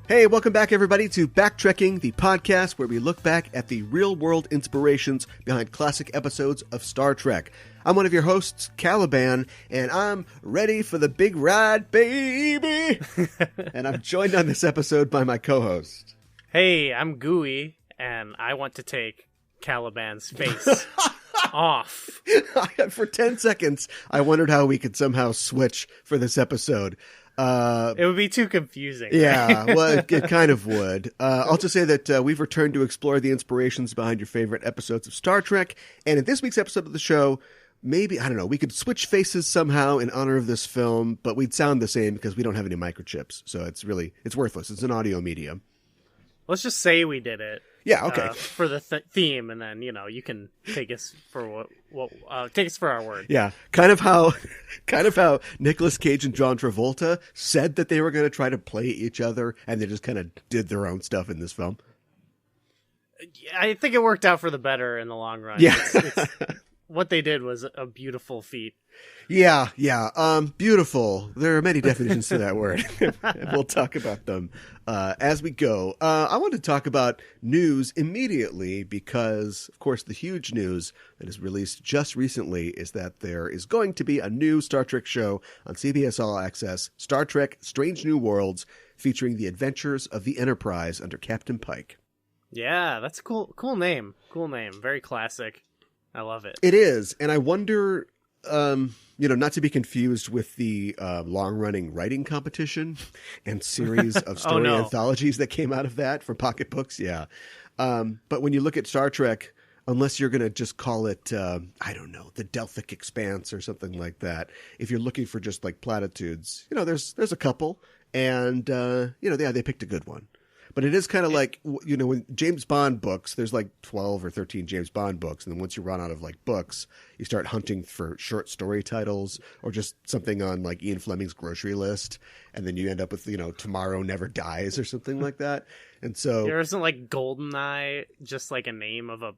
Hey, welcome back, everybody, to Backtrekking, the podcast where we look back at the real-world inspirations behind classic episodes of Star Trek. I'm one of your hosts, Caliban, and I'm ready for the big ride, baby! And I'm joined on this episode by my co-host. Hey, I'm Gooey, and I want to take Caliban's face off. For 10 seconds, I wondered how we could somehow switch for this episode. It would be too confusing. Yeah, well, it kind of would. I'll just say that we've returned to explore the inspirations behind your favorite episodes of Star Trek. And in this week's episode of the show, maybe, I don't know, we could switch faces somehow in honor of this film, but we'd sound the same because we don't have any microchips. So it's worthless. It's an audio medium. Let's just say we did it. Yeah, okay. For the theme, and then, you can take us for take us for our word. Yeah, kind of how Nicolas Cage and John Travolta said that they were going to try to play each other, and they just kind of did their own stuff in this film. I think it worked out for the better in the long run. Yeah. It's what they did was a beautiful feat. Yeah. Beautiful. There are many definitions to that word. We'll talk about them as we go. I want to talk about news immediately because, of course, the huge news that is released just recently is that there is going to be a new Star Trek show on CBS All Access, Star Trek Strange New Worlds, featuring the adventures of the Enterprise under Captain Pike. Yeah, that's a cool name. Cool name. Very classic. I love it. It is. And I wonder, not to be confused with the long-running writing competition and series of story anthologies that came out of that for pocketbooks. Yeah. But when you look at Star Trek, unless you're going to just call it, the Delphic Expanse or something like that, if you're looking for just like platitudes, there's a couple. And, they picked a good one. But it is kind of like, when James Bond books, there's like 12 or 13 James Bond books. And then once you run out of like books, you start hunting for short story titles or just something on like Ian Fleming's grocery list. And then you end up with, Tomorrow Never Dies or something like that. And so there isn't like GoldenEye, just like a name of a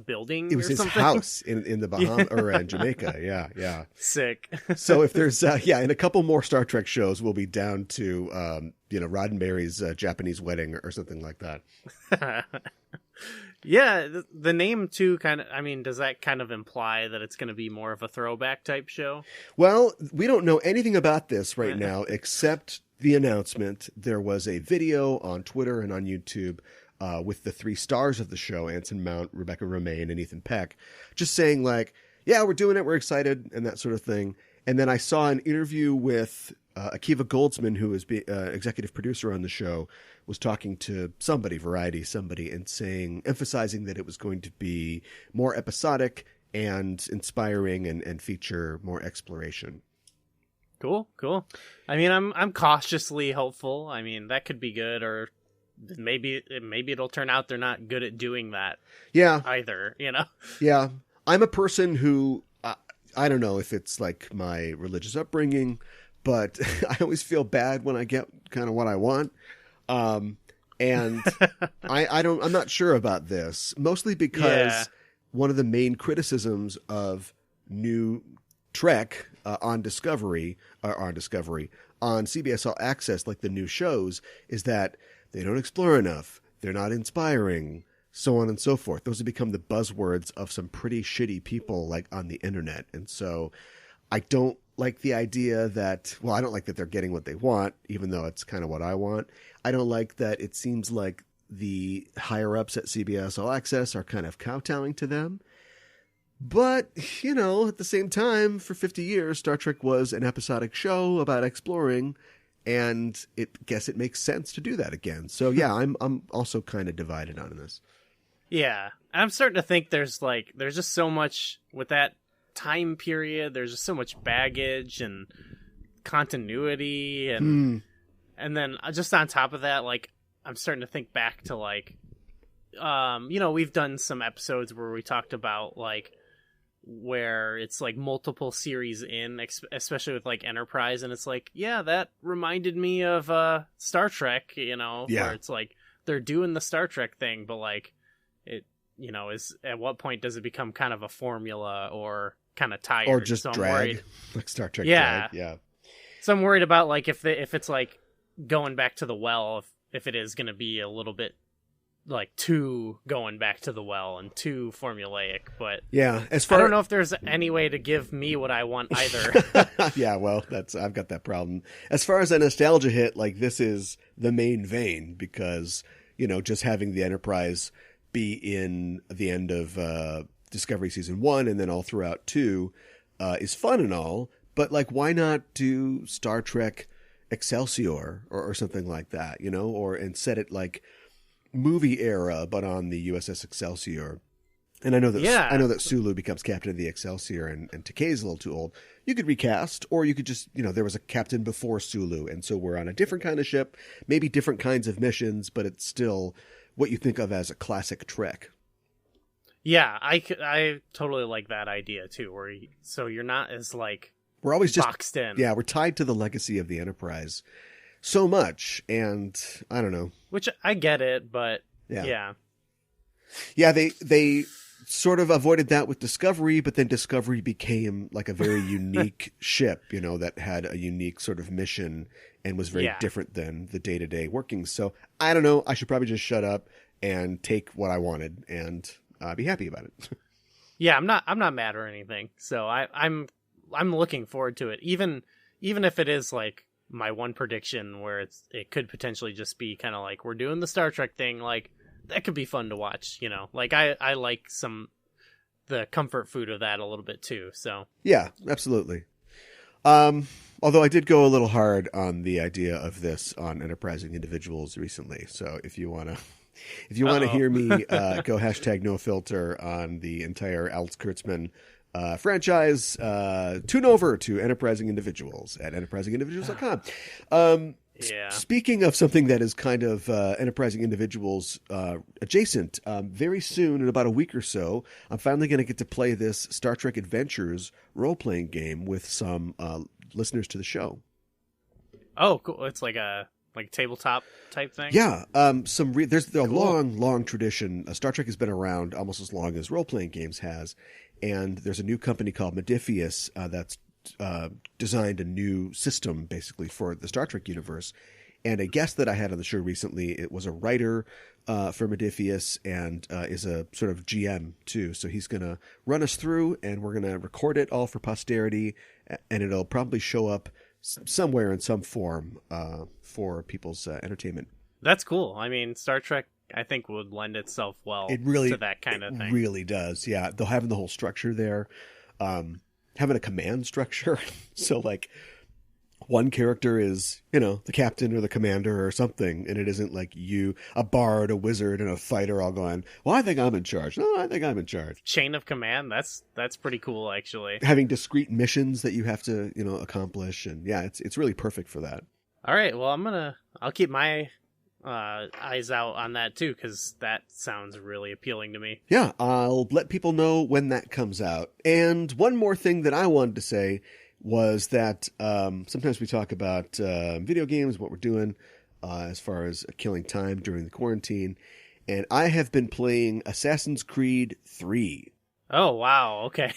building. It was or his something? house in the Bahamas or in Jamaica. Yeah. Sick. So if there's in a couple more Star Trek shows, we'll be down to Roddenberry's Japanese Wedding or something like that. Yeah, the name too kind of. Does that kind of imply that it's going to be more of a throwback type show? Well, we don't know anything about this right now except the announcement. There was a video on Twitter and on YouTube. With the three stars of the show, Anson Mount, Rebecca Romijn, and Ethan Peck, just saying like, yeah, we're doing it, we're excited, and that sort of thing. And then I saw an interview with Akiva Goldsman, who is executive producer on the show, was talking to Variety, and emphasizing that it was going to be more episodic and inspiring and feature more exploration. Cool. I'm cautiously hopeful. That could be good, or maybe it'll turn out they're not good at doing that. Yeah. Either, Yeah. I'm a person who, I don't know if it's like my religious upbringing, but I always feel bad when I get kind of what I want. And I'm not sure about this, mostly because one of the main criticisms of new Trek on Discovery, on CBS All Access, like the new shows, is that they don't explore enough. They're not inspiring, so on and so forth. Those have become the buzzwords of some pretty shitty people like on the internet. And so I don't like the idea that, I don't like that they're getting what they want, even though it's kind of what I want. I don't like that it seems like the higher ups at CBS All Access are kind of kowtowing to them. But, at the same time, for 50 years, Star Trek was an episodic show about exploring. And guess it makes sense to do that again. So yeah, I'm also kind of divided on this. Yeah, I'm starting to think there's just so much with that time period. There's just so much baggage and continuity, and then just on top of that, like I'm starting to think back to like, we've done some episodes where we talked about like where it's like multiple series in, especially with like Enterprise, and it's like, yeah, that reminded me of Star Trek, where it's like they're doing the Star Trek thing, but like it, is at what point does it become kind of a formula or kind of tired or just drag, like Star Trek drag? Yeah. So I'm worried about like if it's like going back to the well, if it is going to be a little bit like too going back to the well and too formulaic, but yeah, I don't know if there's any way to give me what I want either. Yeah, well, I've got that problem. As far as a nostalgia hit, like this is the main vein because, just having the Enterprise be in the end of Discovery Season 1 and then all throughout 2 is fun and all, but like why not do Star Trek Excelsior or something like that, and set it like movie era, but on the USS Excelsior. And I know that Sulu becomes captain of the Excelsior, and Takei's a little too old. You could recast, or you could just, there was a captain before Sulu, and so we're on a different kind of ship, maybe different kinds of missions, but it's still what you think of as a classic Trek. Yeah, I totally like that idea too. So you're not as like we're always just boxed in. Yeah, we're tied to the legacy of the Enterprise so much, and I don't know. Which I get it, but yeah. They sort of avoided that with Discovery, but then Discovery became like a very unique ship, that had a unique sort of mission and was very different than the day-to-day workings. So I don't know. I should probably just shut up and take what I wanted and be happy about it. Yeah, I'm not mad or anything. So I'm looking forward to it, even if it is like my one prediction where it could potentially just be kind of like we're doing the Star Trek thing, like that could be fun to watch, like I like the comfort food of that a little bit too. So yeah, absolutely. Although I did go a little hard on the idea of this on Enterprising Individuals recently. So if you want to hear me go #NoFilter on the entire Alex Kurtzman franchise, tune over to Enterprising Individuals at enterprisingindividuals.com. Speaking of something that is kind of Enterprising Individuals adjacent, very soon, in about a week or so, I'm finally going to get to play this Star Trek Adventures role-playing game with some listeners to the show. Oh, cool. It's like a tabletop type thing? Yeah. There's a long tradition. Star Trek has been around almost as long as role-playing games has. And there's a new company called Modiphius that's designed a new system basically for the Star Trek universe. And a guest that I had on the show recently, it was a writer for Modiphius and is a sort of GM too. So he's going to run us through and we're going to record it all for posterity, and it'll probably show up somewhere in some form for people's entertainment. That's cool. I mean, Star Trek, I think, would lend itself well to that kind of thing. It really does, yeah. They'll having the whole structure there, having a command structure. So, like, one character is, the captain or the commander or something, and it isn't like you, a bard, a wizard, and a fighter all going, well, I think I'm in charge. No, I think I'm in charge. Chain of command, that's pretty cool, actually. Having discrete missions that you have to, accomplish, and yeah, it's really perfect for that. All right, well, I'll keep my eyes out on that too, because that sounds really appealing to me. Yeah, I'll let people know when that comes out. And one more thing that I wanted to say was that sometimes we talk about video games, what we're doing as far as killing time during the quarantine, and I have been playing Assassin's Creed 3. Oh wow, okay.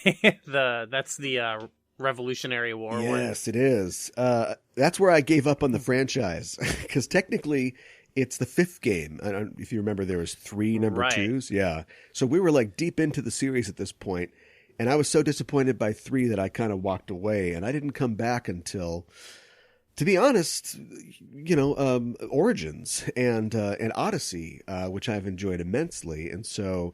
That's the Revolutionary War one. Yes, it is. That's where I gave up on the franchise, because technically it's the 5th game. I don't, if you remember, there was 3 number 2s. Yeah. So we were like deep into the series at this point, and I was so disappointed by 3 that I kind of walked away, and I didn't come back until, to be honest, Origins and Odyssey, which I've enjoyed immensely. And so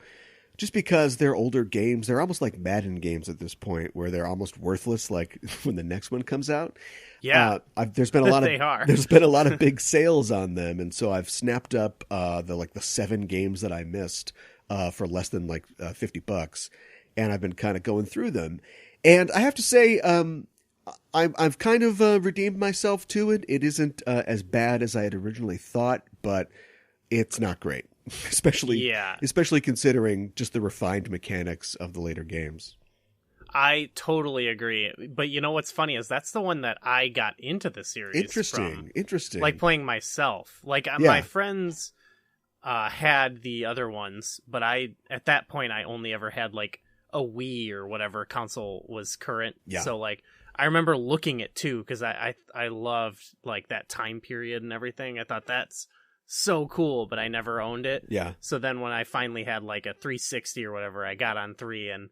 just because they're older games, they're almost like Madden games at this point, where they're almost worthless, like when the next one comes out. Yeah, there's been a lot of there's been a lot of big sales on them, and so I've snapped up the 7 games that I missed for less than like $50, and I've been kind of going through them. And I have to say, I've kind of redeemed myself to it. It isn't as bad as I had originally thought, but it's not great, especially considering just the refined mechanics of the later games. I totally agree. But you know what's funny is that's the one that I got into the series Interesting. Like playing myself. Like my friends had the other ones, but at that point I only ever had like a Wii or whatever console was current. Yeah. So like I remember looking at 2 because I loved like that time period and everything. I thought that's so cool, but I never owned it. Yeah. So then when I finally had like a 360 or whatever, I got on 3, and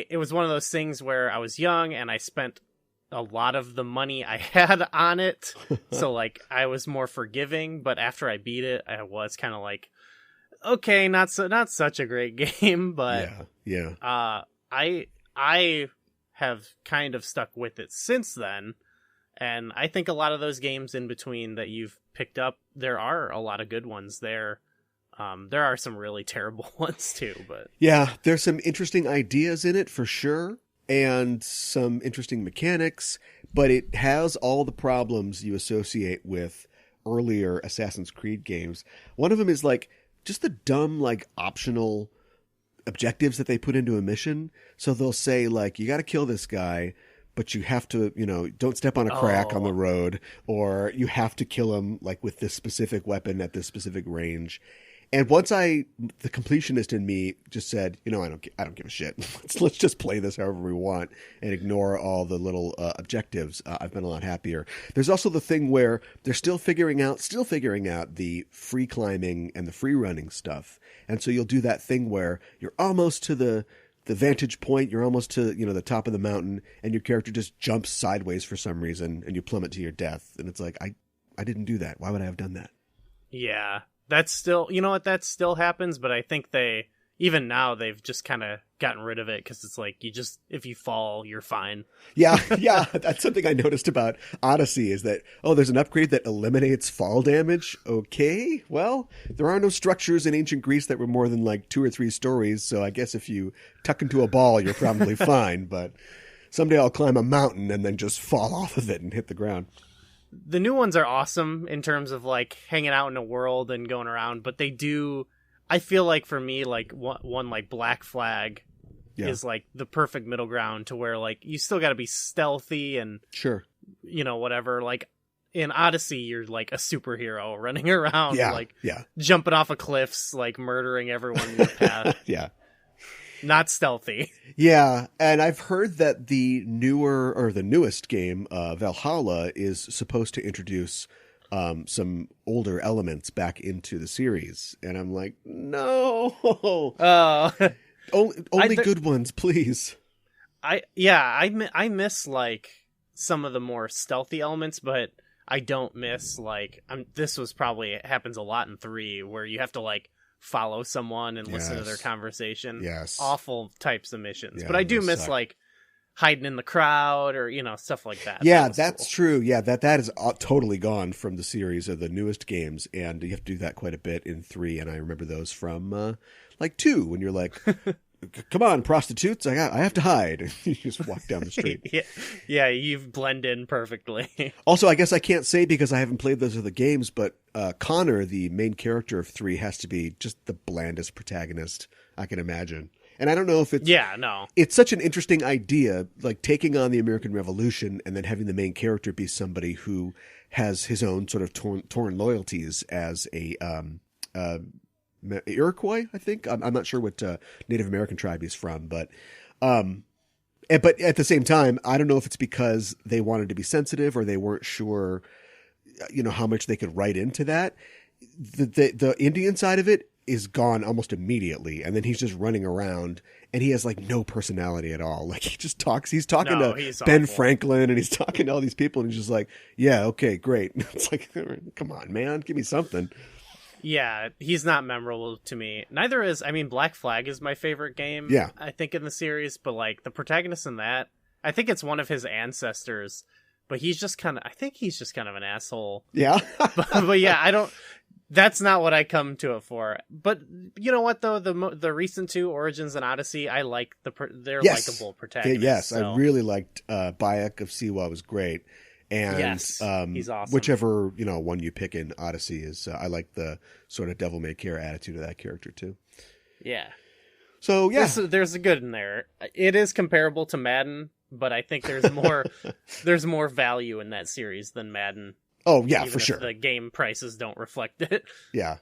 it was one of those things where I was young and I spent a lot of the money I had on it. So like I was more forgiving, but after I beat it, I was kind of like, okay, not such a great game, but I have kind of stuck with it since then. And I think a lot of those games in between that you've picked up, there are a lot of good ones there. There are some really terrible ones too, but yeah, there's some interesting ideas in it for sure, and some interesting mechanics, but it has all the problems you associate with earlier Assassin's Creed games. One of them is like just the dumb, like optional objectives that they put into a mission. So they'll say like, you got to kill this guy, but you have to, don't step on a crack on the road, or you have to kill him like with this specific weapon at this specific range. And once the completionist in me just said, I don't give a shit. Let's just play this however we want and ignore all the little objectives. I've been a lot happier. There's also the thing where they're still figuring out the free climbing and the free running stuff. And so you'll do that thing where you're almost to the vantage point, you're almost to, the top of the mountain, and your character just jumps sideways for some reason and you plummet to your death. And it's like, I didn't do that. Why would I have done that? Yeah. That's still, that still happens, but I think even now they've just kind of gotten rid of it because it's like if you fall, you're fine. Yeah, that's something I noticed about Odyssey is that, there's an upgrade that eliminates fall damage. Okay, well, there are no structures in ancient Greece that were more than like 2 or 3 stories, so I guess if you tuck into a ball, you're probably fine, but someday I'll climb a mountain and then just fall off of it and hit the ground. The new ones are awesome in terms of like hanging out in the world and going around, but I feel like for me, like one like Black Flag is like the perfect middle ground to where like you still got to be stealthy and sure, whatever. Like in Odyssey, you're like a superhero running around, jumping off of cliffs, like murdering everyone in your path. Yeah. Not stealthy. Yeah, and I've heard that the newest game, Valhalla, is supposed to introduce some older elements back into the series, and I'm like, no, only good ones, please. I miss like some of the more stealthy elements, but I don't miss like this was probably happens a lot in 3 where you have to like follow someone and listen to their conversation. Yes. Awful types of missions. But I do miss like hiding in the crowd or, stuff like that. Yeah, that's cool. True. Yeah, that is totally gone from the series of the newest games. And you have to do that quite a bit in 3. And I remember those from like 2 when you're like, come on, prostitutes, I have to hide. You just walk down the street. Yeah, you've blended in perfectly. Also, I guess I can't say because I haven't played those other games, but Connor, the main character of 3, has to be just the blandest protagonist I can imagine. And I don't know if it's... Yeah, no. It's such an interesting idea, like taking on the American Revolution and then having the main character be somebody who has his own sort of torn loyalties as a... Iroquois, I think. I'm not sure what Native American tribe he's from, but at the same time, I don't know if it's because they wanted to be sensitive or they weren't sure, how much they could write into that. The Indian side of it is gone almost immediately, and then he's just running around, and he has like no personality at all. Like he just talks. He's talking to Ben awful. Franklin, and he's talking to all these people, and he's just like, "Yeah, okay, great." It's like, come on, man, give me something. Yeah, he's not memorable to me. Neither is, Black Flag is my favorite game, I think, in the series, but, like, the protagonist in that, I think it's one of his ancestors, but he's just kind of an asshole. Yeah. but yeah, that's not what I come to it for. But, you know what, though, the recent 2, Origins and Odyssey, I like they're likable protagonists. Yes, so. I really liked Bayek of Siwa was great. And yes, he's awesome. Whichever one you pick in Odyssey is, I like the sort of devil may care attitude of that character too. Yeah. So yeah, there's a good in there. It is comparable to Madden, but I think there's more there's more value in that series than Madden. Oh yeah, even for if sure. The game prices don't reflect it. Yeah.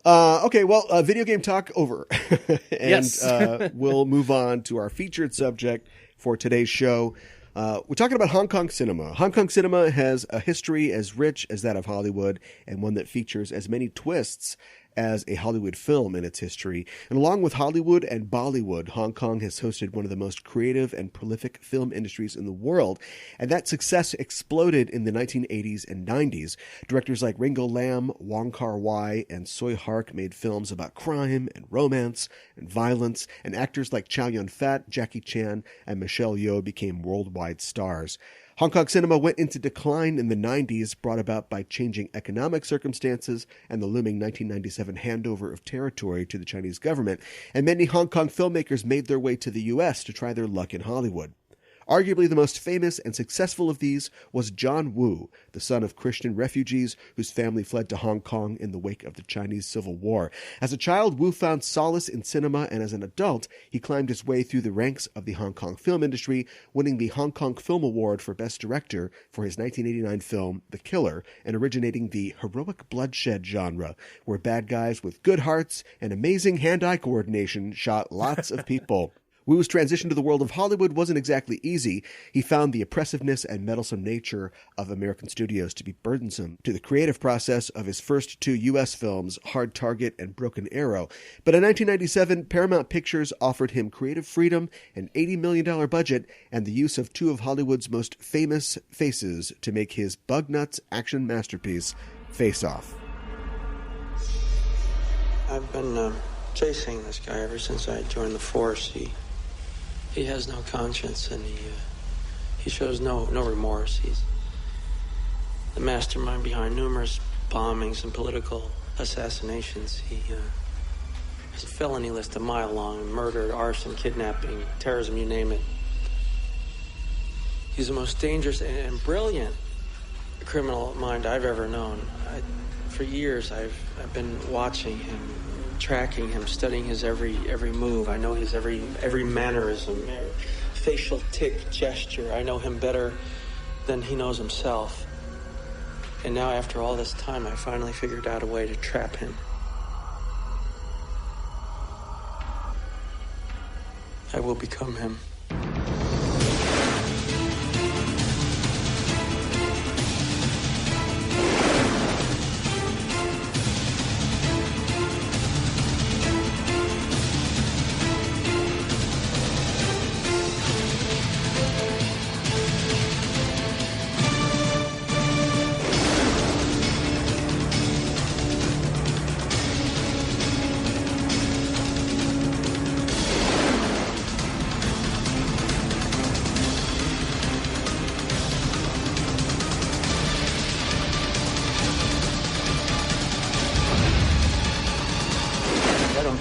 Okay, well, video game talk over, and yes. We'll move on to our featured subject. for today's show. We're talking about Hong Kong cinema. Hong Kong cinema has a history as rich as that of Hollywood, and one that features as many twists as a Hollywood film in its history. And along with Hollywood and Bollywood, Hong Kong has hosted one of the most creative and prolific film industries in the world. And that success exploded in the 1980s and 90s. Directors like Ringo Lam, Wong Kar-wai, and Tsui Hark made films about crime and romance and violence, and actors like Chow Yun-fat, Jackie Chan, and Michelle Yeoh became worldwide stars. Hong Kong cinema went into decline in the 90s, brought about by changing economic circumstances and the looming 1997 handover of territory to the Chinese government, and many Hong Kong filmmakers made their way to the U.S. to try their luck in Hollywood. Arguably the most famous and successful of these was John Woo, the son of Christian refugees whose family fled to Hong Kong in the wake of the Chinese Civil War. As a child, Woo found solace in cinema, and as an adult, he climbed his way through the ranks of the Hong Kong film industry, winning the Hong Kong Film Award for Best Director for his 1989 film The Killer, and originating the heroic bloodshed genre, where bad guys with good hearts and amazing hand-eye coordination shot lots of people. Woo's transition to the world of Hollywood wasn't exactly easy. He found the oppressiveness and meddlesome nature of American studios to be burdensome to the creative process of his first two U.S. films, Hard Target and Broken Arrow. But in 1997, Paramount Pictures offered him creative freedom, an $80 million budget, and the use of two of Hollywood's most famous faces to make his bug-nuts action masterpiece, Face Off. I've been chasing this guy ever since I joined the force. He has no conscience, and he shows no remorse. He's the mastermind behind numerous bombings and political assassinations. He has a felony list a mile long: murder, arson, kidnapping, terrorism, you name it. He's the most dangerous and brilliant criminal mind I've ever known. For years, I've been watching him, tracking him, studying his every move. I know his every mannerism, facial tic, gesture. I know him better than he knows himself. And now, after all this time, I finally figured out a way to trap him. I will become him.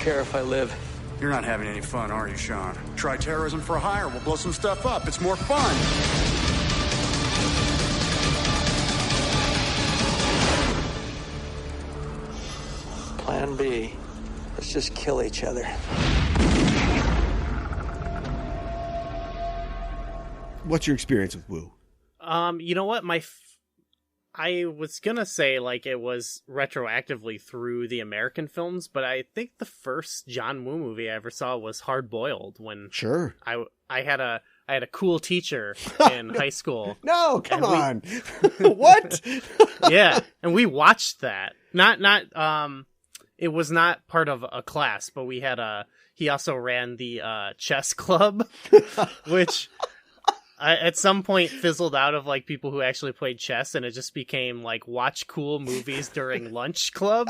If I live. You're not having any fun, are you, Sean? Try terrorism for hire. We'll blow some stuff up. It's more fun. Plan B. Let's just kill each other. What's your experience with Woo? You know what? I was gonna say, like, it was retroactively through the American films, but I think the first John Woo movie I ever saw was Hard Boiled, when Sure. I had a cool teacher in high school. No, come on. What? Yeah, and we watched that. It was not part of a class, but he also ran the chess club, which at some point fizzled out of like people who actually played chess, and it just became like watch cool movies during lunch club.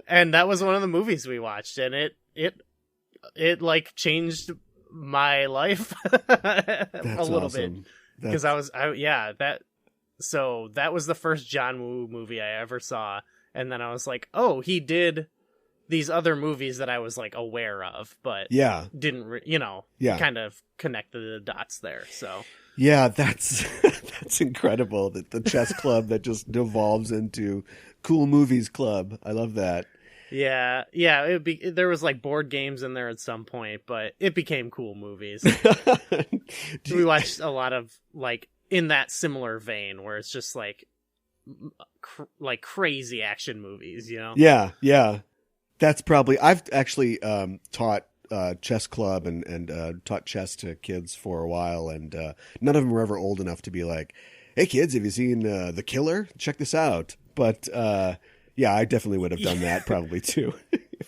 And that was one of the movies we watched, and it like changed my life a little bit, because that was the first John Woo movie I ever saw. And then I was like, oh, he did these other movies that I was like aware of, but didn't kind of connect the dots there. So yeah, that's incredible, that the chess club that just devolves into cool movies club. I love that. Yeah. There was like board games in there at some point, but it became cool movies. We watched a lot of like in that similar vein, where it's just like crazy action movies, you know? Yeah. That's probably, I've actually taught chess club and taught chess to kids for a while, and none of them were ever old enough to be like, "Hey kids, have you seen The Killer? Check this out." But yeah, I definitely would have done that probably too.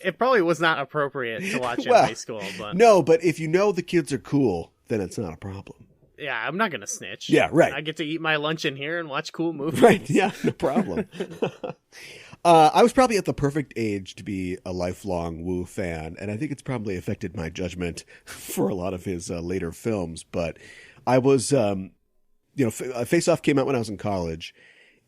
It probably was not appropriate to watch in Well, high school, but No, but if you know the kids are cool, then it's not a problem. yeah, I'm not gonna snitch. Yeah, right. I get to eat my lunch in here and watch cool movies. Right, yeah, no problem. I was probably at the perfect age to be a lifelong Wu fan, and I think it's probably affected my judgment for a lot of his later films. But I was, Face Off came out when I was in college,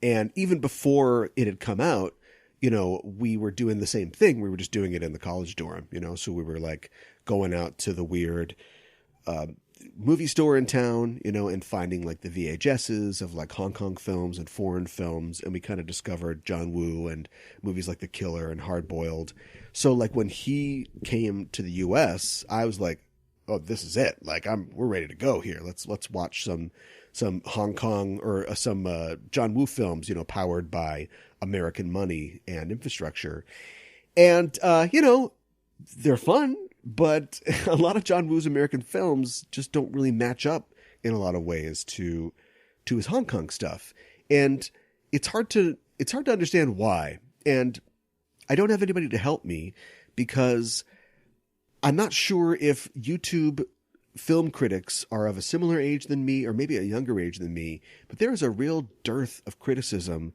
and even before it had come out, we were doing the same thing. We were just doing it in the college dorm, so we were like going out to the weird movie store in town, and finding like the VHSs of like Hong Kong films and foreign films. And we kind of discovered John Woo and movies like The Killer and Hard Boiled. So like when he came to the US, I was like, oh, this is it. Like we're ready to go here. Let's watch some Hong Kong or some John Woo films, powered by American money and infrastructure. And, they're fun, but a lot of John Woo's American films just don't really match up in a lot of ways to his Hong Kong stuff. And it's hard to understand why. And I don't have anybody to help me because I'm not sure if YouTube film critics are of a similar age than me or maybe a younger age than me, but there is a real dearth of criticism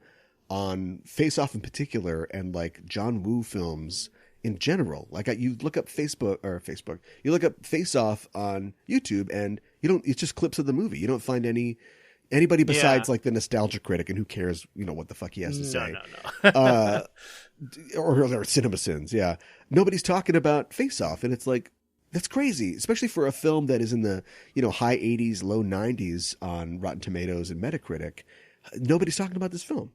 on Face Off in particular and like John Woo films in general. Like you look up you look up Face Off on YouTube and it's just clips of the movie. You don't find anybody besides like the nostalgia critic, and who cares, what the fuck he has to say. No. Or CinemaSins. Yeah. Nobody's talking about Face Off. And it's like, that's crazy, especially for a film that is in the, high 80s, low 90s on Rotten Tomatoes and Metacritic. Nobody's talking about this film.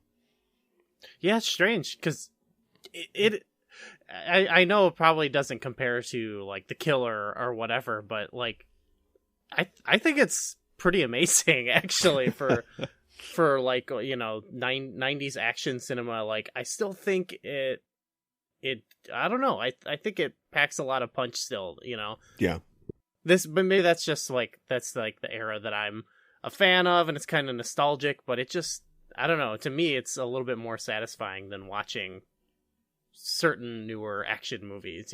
Yeah, it's strange because I know it probably doesn't compare to like The Killer or whatever, but like I think it's pretty amazing actually for like 90s action cinema. Like I still think it I don't know. I think it packs a lot of punch still, Yeah. But maybe that's just like the era that I'm a fan of, and it's kind of nostalgic, but it just, I don't know. To me, it's a little bit more satisfying than watching certain newer action movies,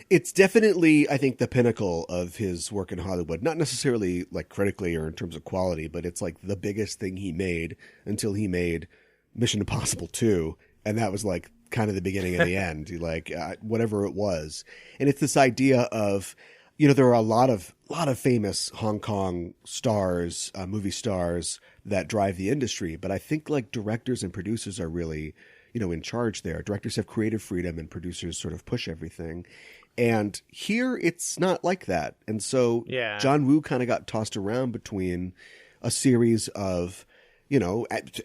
It's definitely, I think, the pinnacle of his work in Hollywood. Not necessarily like critically or in terms of quality, but it's like the biggest thing he made until he made Mission Impossible 2. And that was like kind of the beginning and the end, like whatever it was. And it's this idea of, there are a lot of famous Hong Kong stars, movie stars that drive the industry. But I think like directors and producers are really, in charge there. Directors have creative freedom and producers sort of push everything. And here it's not like that. And so John Woo kind of got tossed around between a series of,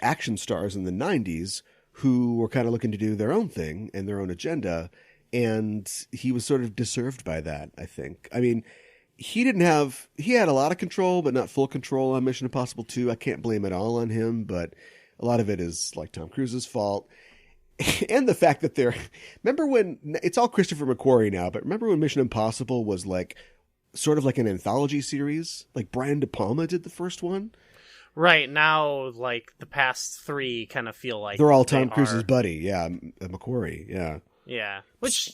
action stars in the 90s who were kind of looking to do their own thing and their own agenda. And he was sort of deserved by that, I think. I mean, he had a lot of control, but not full control on Mission Impossible 2. I can't blame it all on him, but a lot of it is like Tom Cruise's fault. And the fact that remember when, it's all Christopher McQuarrie now, but remember when Mission Impossible was like, sort of like an anthology series? Like Brian De Palma did the first one? Right, now, like, the past three kind of feel like... They're all Tom Cruise's buddy, yeah, McQuarrie, yeah. Yeah, which,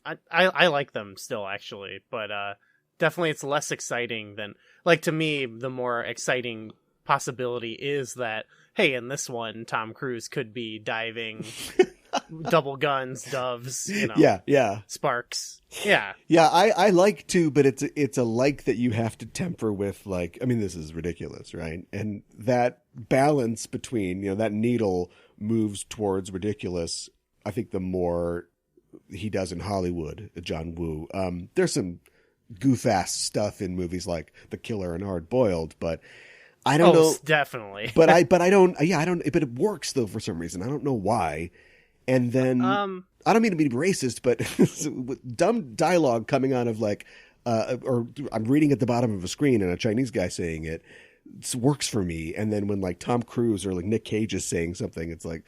I like them still, actually, but definitely it's less exciting than... Like, to me, the more exciting possibility is that, hey, in this one, Tom Cruise could be diving... double guns, doves, yeah, sparks. Yeah. Yeah, I like too, but it's a like that you have to temper with, like, I mean, this is ridiculous, right? And that balance between, that needle moves towards ridiculous, I think the more he does in Hollywood, John Woo. There's some goof-ass stuff in movies like The Killer and Hard Boiled, but I don't know. Definitely. But I don't, but it works though for some reason. I don't know why. And then, I don't mean to be racist, but dumb dialogue coming out of like, or I'm reading at the bottom of a screen and a Chinese guy saying it works for me. And then when like Tom Cruise or like Nick Cage is saying something, it's like,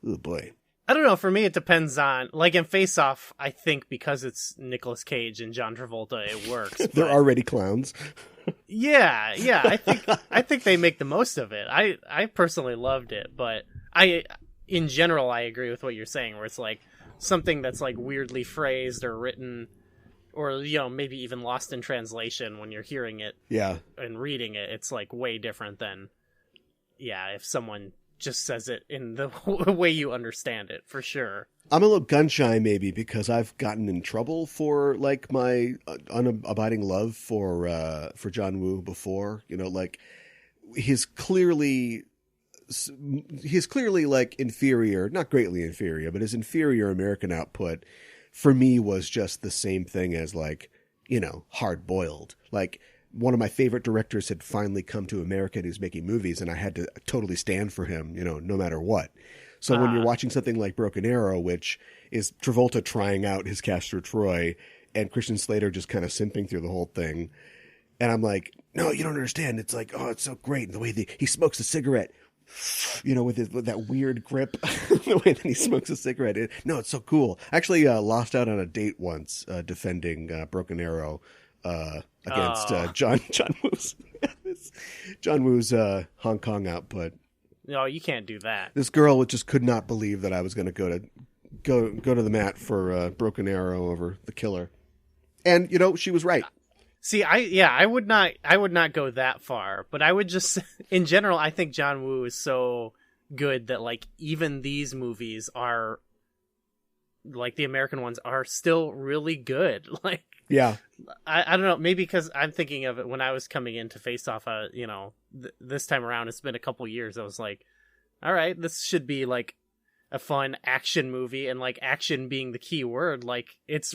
oh boy. I don't know. For me, it depends on, like, in Face Off, I think because it's Nicolas Cage and John Travolta, it works. They're but already clowns. yeah, I think they make the most of it. I personally loved it, but in general, I agree with what you're saying, where it's like something that's like weirdly phrased or written, or, you know, maybe even lost in translation when you're hearing it Yeah. and reading it. It's like way different than, if someone just says it in the way you understand it, for sure. I'm a little gun shy maybe because I've gotten in trouble for like my unabiding love for John Woo before. You know, like he's clearly like inferior, not greatly inferior, but his inferior American output for me was just the same thing as like, you know, Hard Boiled. Like one of my favorite directors had finally come to America and he was making movies and I had to totally stand for him, you know, no matter what. So when you're watching something like Broken Arrow, which is Travolta trying out his Castor Troy and Christian Slater just kind of simping through the whole thing. And I'm like, no, you don't understand. It's like, oh, it's so great. And the way he smokes a cigarette, you know, with that weird grip, the way that he smokes a cigarette. No, it's so cool. I actually lost out on a date once defending Broken Arrow against John Woo's Hong Kong output. No, you can't do that. This girl just could not believe that I was going to go to the mat for Broken Arrow over The Killer, and you know she was right. See, I would not go that far, but I would just, in general, I think John Woo is so good that like even these movies are, like the American ones are still really good. Like, yeah, I don't know, maybe because I'm thinking of it when I was coming in to Face Off, you know, this time around, it's been a couple years. I was like, all right, this should be like a fun action movie, and like action being the key word, like it's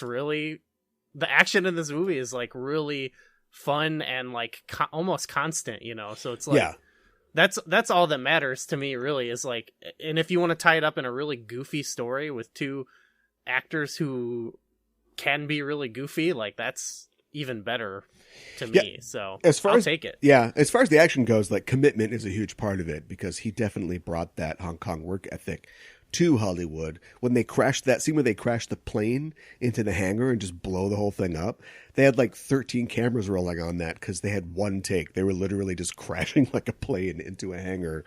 really, the action in this movie is like really fun and like almost constant, you know? So it's like, yeah. That's all that matters to me, really, is like, and if you want to tie it up in a really goofy story with two actors who can be really goofy, like that's even better to me. Yeah. So I'll take it. Yeah. As far as the action goes, like commitment is a huge part of it because he definitely brought that Hong Kong work ethic to Hollywood. When they crashed that scene where they crashed the plane into the hangar and just blow the whole thing up, they had like 13 cameras rolling on that because they had one take. They were literally just crashing like a plane into a hangar,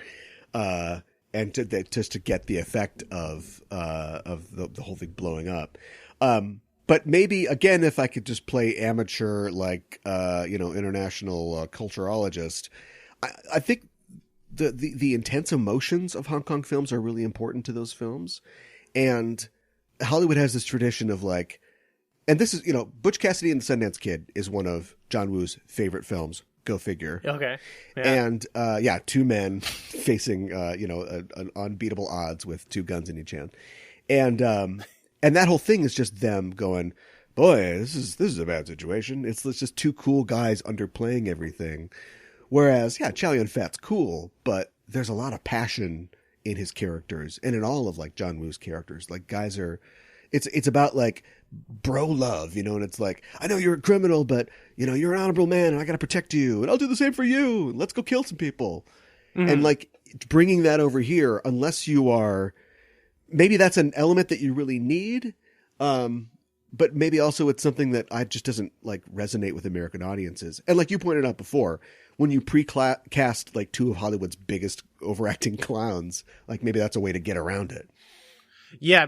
and just to get the effect of the whole thing blowing up. But maybe again, if I could just play amateur, like international culturologist, I think the intense emotions of Hong Kong films are really important to those films. And Hollywood has this tradition of like, and this is, Butch Cassidy and the Sundance Kid is one of John Woo's favorite films. Go figure. Okay. Yeah. And, two men facing, an unbeatable odds with two guns in each hand. And that whole thing is just them going, boy, this is a bad situation. It's just two cool guys underplaying everything. Whereas, Chow Yun-fat's cool, but there's a lot of passion in his characters and in all of like John Woo's characters. Like guys are, it's about like bro love, and it's like, I know you're a criminal, but you're an honorable man and I got to protect you and I'll do the same for you. Let's go kill some people. Mm-hmm. And like bringing that over here, unless you are, maybe that's an element that you really need. But maybe also it's something that just doesn't like resonate with American audiences. And like you pointed out before, when you cast like two of Hollywood's biggest overacting clowns, like maybe that's a way to get around it. Yeah,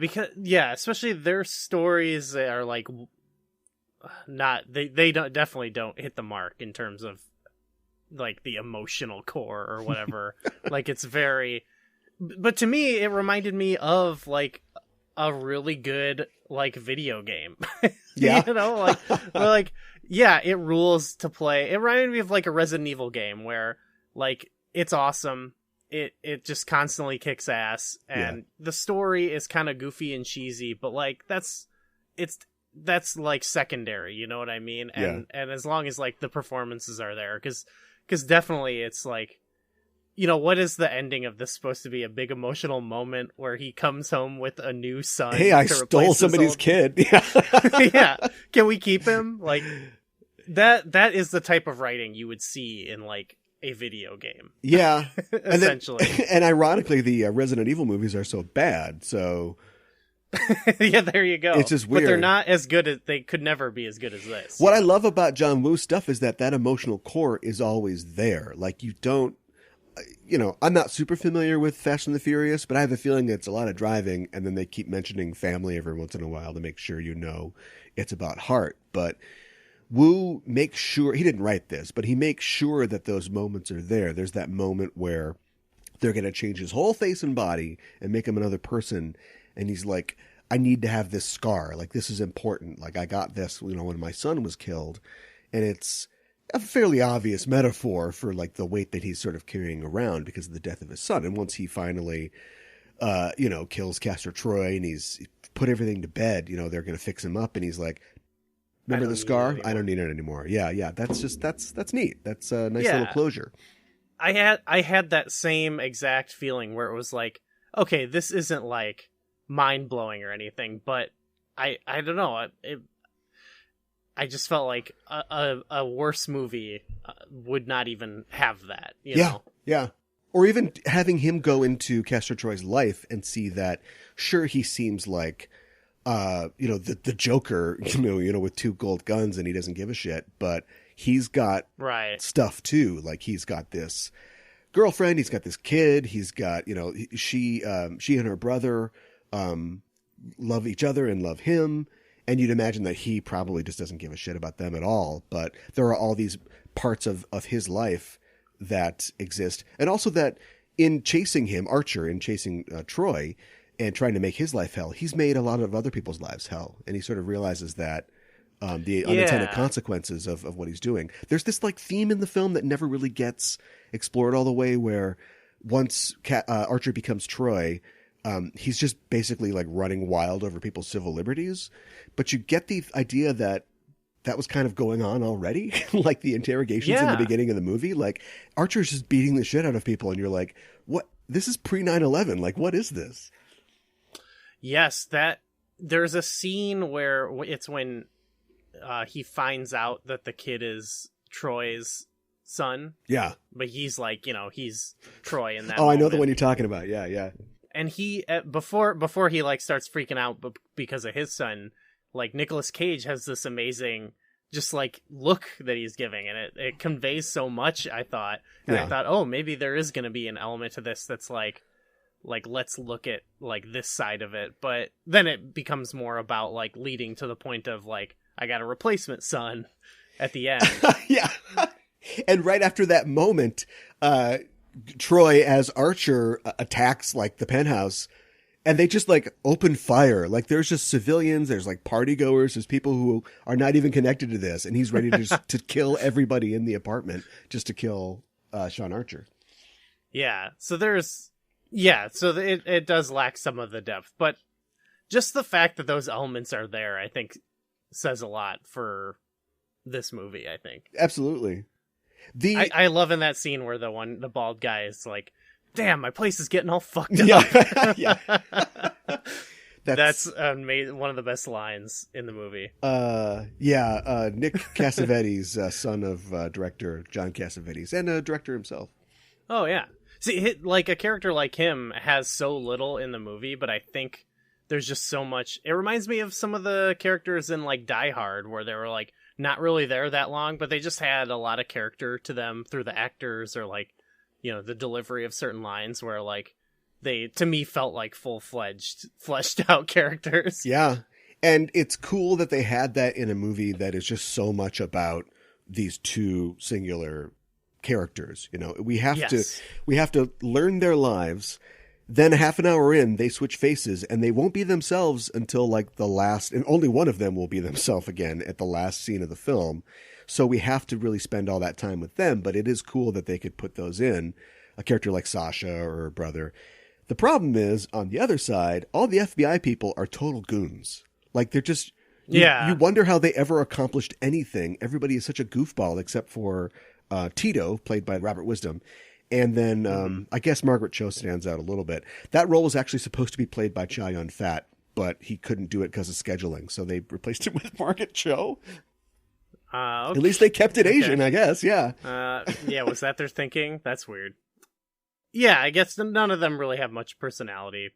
especially their stories are like they definitely don't hit the mark in terms of like the emotional core or whatever. Like it's very, but to me it reminded me of like a really good like video game. Yeah. It rules to play. It reminded me of like a Resident Evil game where like it's awesome. It just constantly kicks ass, and the story is kind of goofy and cheesy, but like that's like secondary, you know what I mean? And as long as like the performances are there, because definitely it's like, what is the ending of this supposed to be? A big emotional moment where he comes home with a new son. Hey, I stole somebody's kid. Yeah. Yeah. Can we keep him? Like that is the type of writing you would see in like a video game. Yeah. Essentially. And ironically, the Resident Evil movies are so bad, so... Yeah, there you go. It's just weird. But they're not as good as... They could never be as good as this. What I love about John Woo's stuff is that emotional core is always there. Like, you don't... You know, I'm not super familiar with Fast and the Furious, but I have a feeling it's a lot of driving, and then they keep mentioning family every once in a while to make sure you know it's about heart. But Woo makes sure... He didn't write this, but he makes sure that those moments are there. There's that moment where they're going to change his whole face and body and make him another person. And he's like, I need to have this scar. Like, this is important. Like, I got this, you know, when my son was killed. And it's a fairly obvious metaphor for, like, the weight that he's sort of carrying around because of the death of his son. And once he finally, you know, kills Castor Troy and he's put everything to bed, you know, they're going to fix him up. And he's like, remember the scar? I don't need it anymore. Yeah. That's neat. That's a nice little closure. I had that same exact feeling where it was like, okay, this isn't like mind-blowing or anything, but I don't know, I just felt like a worse movie would not even have that, you know? Yeah. Or even having him go into Castor Troy's life and see that, sure, he seems like, you know, the Joker, you know, with 2 gold guns and he doesn't give a shit, but he's got stuff too. Like, he's got this girlfriend, he's got this kid, he's got, you know, she and her brother love each other and love him. And you'd imagine that he probably just doesn't give a shit about them at all. But there are all these parts of his life that exist. And also that in chasing him, Archer, in chasing Troy and trying to make his life hell, he's made a lot of other people's lives hell. And he sort of realizes that the unintended consequences of what he's doing. There's this like theme in the film that never really gets explored all the way, where once Archer becomes Troy, he's just basically like running wild over people's civil liberties. But you get the idea that was kind of going on already. Like the interrogations in the beginning of the movie, like Archer's just beating the shit out of people. And you're like, what? This is pre 9/11. Like, what is this? Yes, there's a scene where it's when he finds out that the kid is Troy's son. Yeah. But he's like, you know, he's Troy in that moment. I know the one you're talking about. Yeah. And he before he like starts freaking out because of his son, like Nicolas Cage has this amazing just like look that he's giving, and it conveys so much, I thought. And I thought, oh, maybe there is going to be an element to this that's like let's look at like this side of it. But then it becomes more about like leading to the point of like, I got a replacement son at the end. Yeah. And right after that moment, Troy as Archer attacks like the penthouse, and they just like open fire. Like there's just civilians, there's like party goers, there's people who are not even connected to this, and he's ready to just to kill everybody in the apartment just to kill Sean Archer. Yeah. So it does lack some of the depth, but just the fact that those elements are there, I think, says a lot for this movie, I think. Absolutely. I love in that scene where the bald guy is like, damn, my place is getting all fucked up. Yeah. That's one of the best lines in the movie. Nick Cassavetes, son of director John Cassavetes, and a director himself. Oh, yeah. See, like a character like him has so little in the movie, but I think there's just so much. It reminds me of some of the characters in like Die Hard, where they were like not really there that long, but they just had a lot of character to them through the actors or like, you know, the delivery of certain lines, where like they, to me, felt like full-fledged, fleshed out characters. Yeah. And it's cool that they had that in a movie that is just so much about these two singular characters. You know, we have to learn their lives. Then half an hour in, they switch faces, and they won't be themselves until like the last, and only one of them will be themselves again at the last scene of the film. So we have to really spend all that time with them, but it is cool that they could put those in, a character like Sasha or her brother. The problem is, on the other side, all the FBI people are total goons. Like, they're just, you wonder how they ever accomplished anything. Everybody is such a goofball except for Tito, played by Robert Wisdom. And then I guess Margaret Cho stands out a little bit. That role was actually supposed to be played by Chow Yun-fat, but he couldn't do it because of scheduling, so they replaced it with Margaret Cho. Okay. At least they kept it Asian, Okay. I guess. Yeah. Yeah, was that their thinking? That's weird. Yeah, I guess none of them really have much personality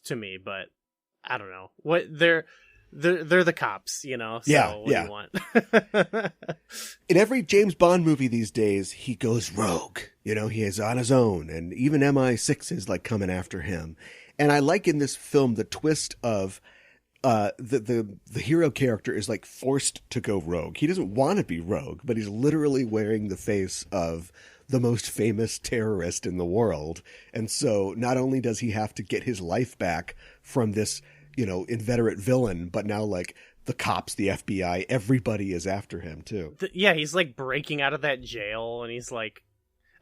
to me, but I don't know. They're the cops, So Yeah, what yeah. do you want? In every James Bond movie these days, he goes rogue. He is on his own, and even MI6 is like coming after him. And I like in this film the twist of the hero character is like forced to go rogue. He doesn't want to be rogue, but he's literally wearing the face of the most famous terrorist in the world. And so not only does he have to get his life back from this, inveterate villain, but now like the cops, the FBI, everybody is after him too. Yeah, he's like breaking out of that jail, and he's like,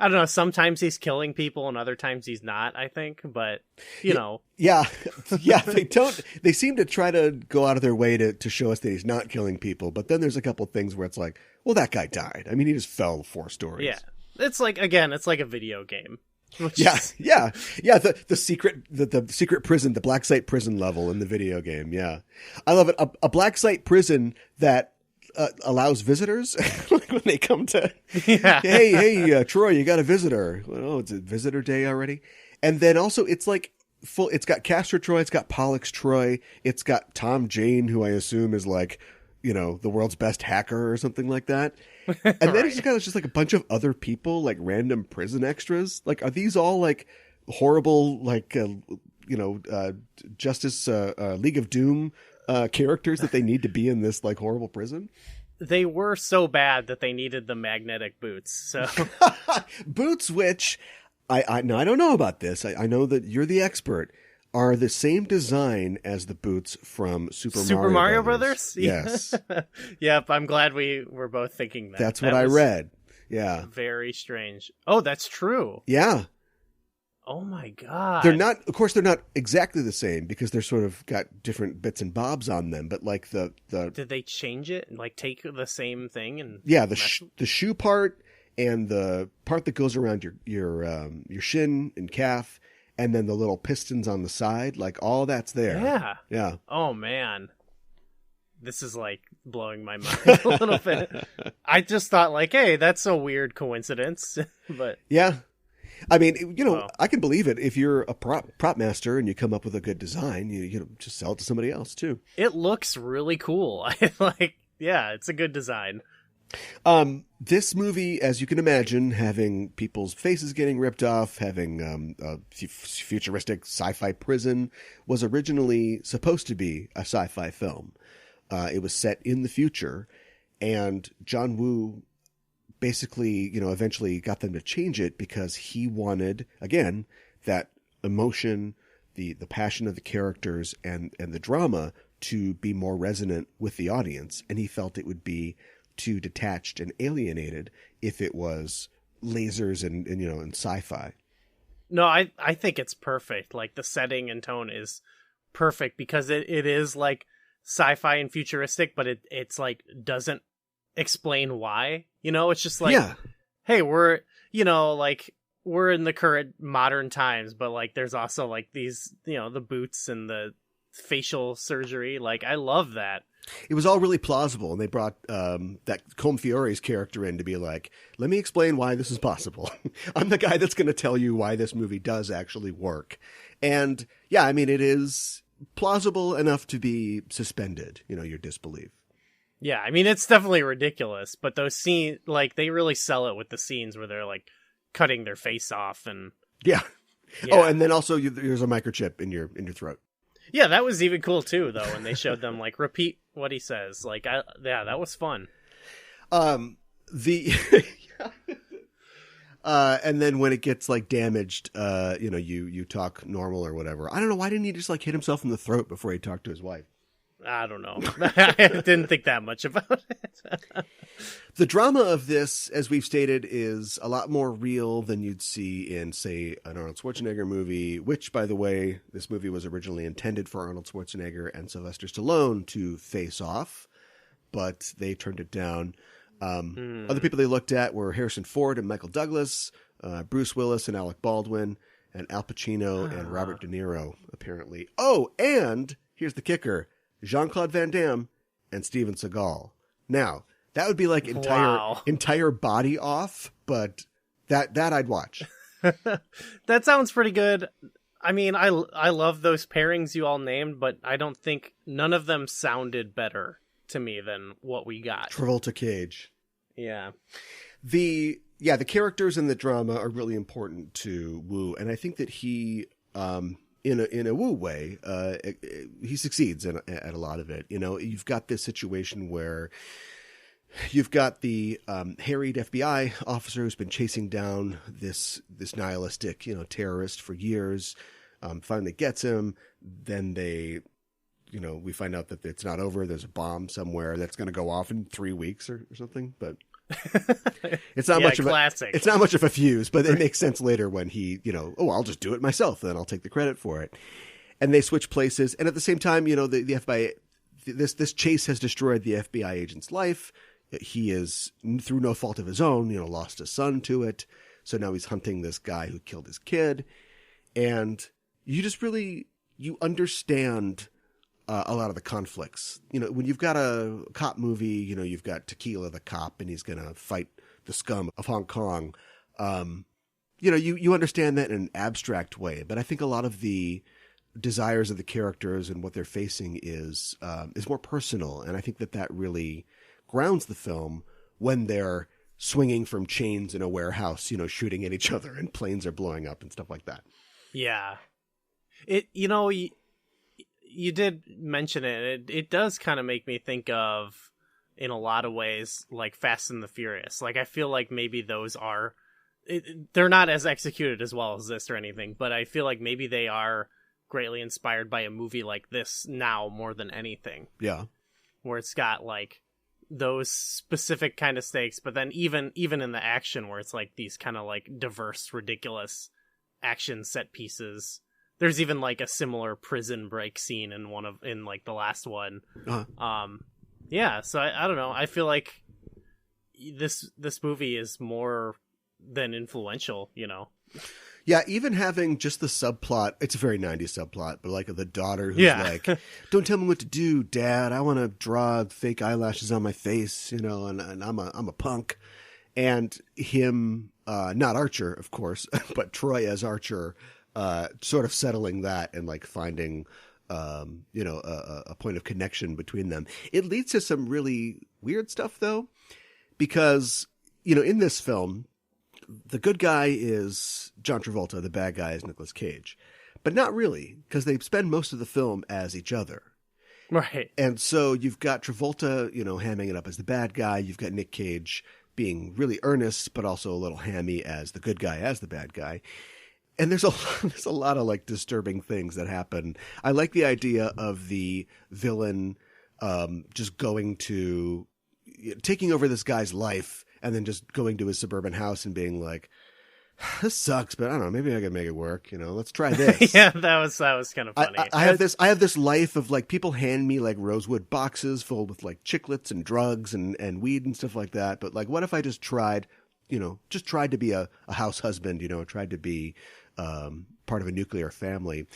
I don't know, sometimes he's killing people and other times he's not, I think, but Yeah. Yeah. They seem to try to go out of their way to show us that he's not killing people. But then there's a couple things where it's like, well, that guy died. I mean, he just fell 4 stories. yeah. It's like, again, it's like a video game. Yeah. The secret prison, the black site prison level in the video game. Yeah. I love it. A black site prison that allows visitors like when they come to, Yeah. hey, Troy, you got a visitor. Oh, it's a visitor day already. And then also it's like it's got Castor Troy, it's got Pollux Troy, it's got Tom Jane, who I assume is like, the world's best hacker or something like that. And then it's just like a bunch of other people, like random prison extras. Like, are these all like horrible, like, Justice League of Doom characters that they need to be in this like horrible prison? They were so bad that they needed the magnetic boots. So Boots, which I don't know about this. I know that you're the expert. Are the same design as the boots from Super Mario Brothers? Yes. Yep, I'm glad we were both thinking that. That's what That I was read. Yeah. Very strange. Oh, that's true. Yeah. Oh my god. They're not exactly the same because they're sort of got different bits and bobs on them, but like the Did they change it and like take the same thing and the shoe part and the part that goes around your shin and calf, and then the little pistons on the side, like all that's there. Yeah. Yeah. Oh man. This is like blowing my mind a little bit. I just thought like, hey, that's a weird coincidence. But Yeah. I mean, Wow. I can believe it. If you're a prop master and you come up with a good design, you just sell it to somebody else too. it looks really cool. Yeah, it's a good design. This movie, as you can imagine, having people's faces getting ripped off, having a futuristic sci-fi prison, was originally supposed to be a sci-fi film. It was set in the future, and John Woo basically, eventually got them to change it because he wanted, again, that emotion, the passion of the characters and the drama to be more resonant with the audience. And he felt it would be too detached and alienated if it was lasers and sci-fi. No, I think it's perfect. Like the setting and tone is perfect because it is like sci-fi and futuristic, but it's like doesn't explain why. It's just like, hey, we're we're in the current modern times, but like there's also like these, the boots and the facial surgery. Like I love that. It was all really plausible, and they brought that Colm Fiore's character in to be like, let me explain why this is possible. I'm the guy that's going to tell you why this movie does actually work. And yeah, I mean, it is plausible enough to be suspended, your disbelief. Yeah, I mean, it's definitely ridiculous, but those scenes, like, they really sell it with the scenes where they're, like, cutting their face off and... Yeah. Yeah. Oh, and then also there's a microchip in your throat. Yeah, that was even cool, too, though, when they showed them, like, repeat what he says. Like, that was fun. And then when it gets, like, damaged, you talk normal or whatever. I don't know, why didn't he just, like, hit himself in the throat before he talked to his wife? I don't know. I didn't think that much about it. The drama of this, as we've stated, is a lot more real than you'd see in, say, an Arnold Schwarzenegger movie, which, by the way, this movie was originally intended for Arnold Schwarzenegger and Sylvester Stallone to face off, but they turned it down. Other people they looked at were Harrison Ford and Michael Douglas, Bruce Willis and Alec Baldwin, and Al Pacino and Robert De Niro, apparently. Oh, and here's the kicker. Jean-Claude Van Damme and Steven Seagal. Now, That would be like Wow. entire body off, but that I'd watch. That sounds pretty good. I mean, I love those pairings you all named, but I don't think none of them sounded better to me than what we got. Travolta Cage. Yeah. The characters and the drama are really important to Woo, and I think that he, in a Woo way, he succeeds at a lot of it. You know, you've got this situation where you've got the harried FBI officer who's been chasing down this nihilistic, terrorist for years. Finally gets him. Then we find out that it's not over. There's a bomb somewhere that's going to go off in 3 weeks or something. But it's not much of classic. It's not much of a fuse, but it makes sense later when he, I'll just do it myself. Then I'll take the credit for it. And they switch places. And at the same time, the FBI, this chase has destroyed the FBI agent's life. He is, through no fault of his own, lost a son to it. So now he's hunting this guy who killed his kid. And you just really, you understand a lot of the conflicts. When you've got a cop movie, you've got Tequila the cop and he's going to fight the scum of Hong Kong. You understand that in an abstract way. But I think a lot of the desires of the characters and what they're facing is more personal. And I think that really grounds the film when they're swinging from chains in a warehouse, shooting at each other and planes are blowing up and stuff like that. Yeah. You did mention it. It does kind of make me think of, in a lot of ways, like Fast and the Furious. Like, I feel like maybe those are, they're not as executed as well as this or anything, but I feel like maybe they are greatly inspired by a movie like this now more than anything. Yeah. Where it's got like those specific kind of stakes, but then even in the action where it's like these kind of like diverse, ridiculous action set pieces. There's even like a similar prison break scene in like the last one. Uh-huh. Yeah, so I don't know. I feel like this movie is more than influential, Yeah, even having just the subplot, it's a very 90s subplot, but like the daughter who's like, don't tell me what to do, Dad. I want to draw fake eyelashes on my face, and I'm a punk. And him, not Archer, of course, but Troy as Archer, sort of settling that and like finding, a point of connection between them. It leads to some really weird stuff though, because, in this film, the good guy is John Travolta, the bad guy is Nicolas Cage, but not really, because they spend most of the film as each other. Right. And so you've got Travolta, hamming it up as the bad guy. You've got Nick Cage being really earnest, but also a little hammy as the good guy, as the bad guy. And there's a lot of like disturbing things that happen. I like the idea of the villain just taking over this guy's life and then just going to his suburban house and being like, this sucks, but I don't know, maybe I can make it work. Let's try this. Yeah, that was kind of funny. I have this life of like people hand me like rosewood boxes full with like chiclets and drugs and weed and stuff like that. But like, what if I just tried to be a house husband, tried to be part of a nuclear family.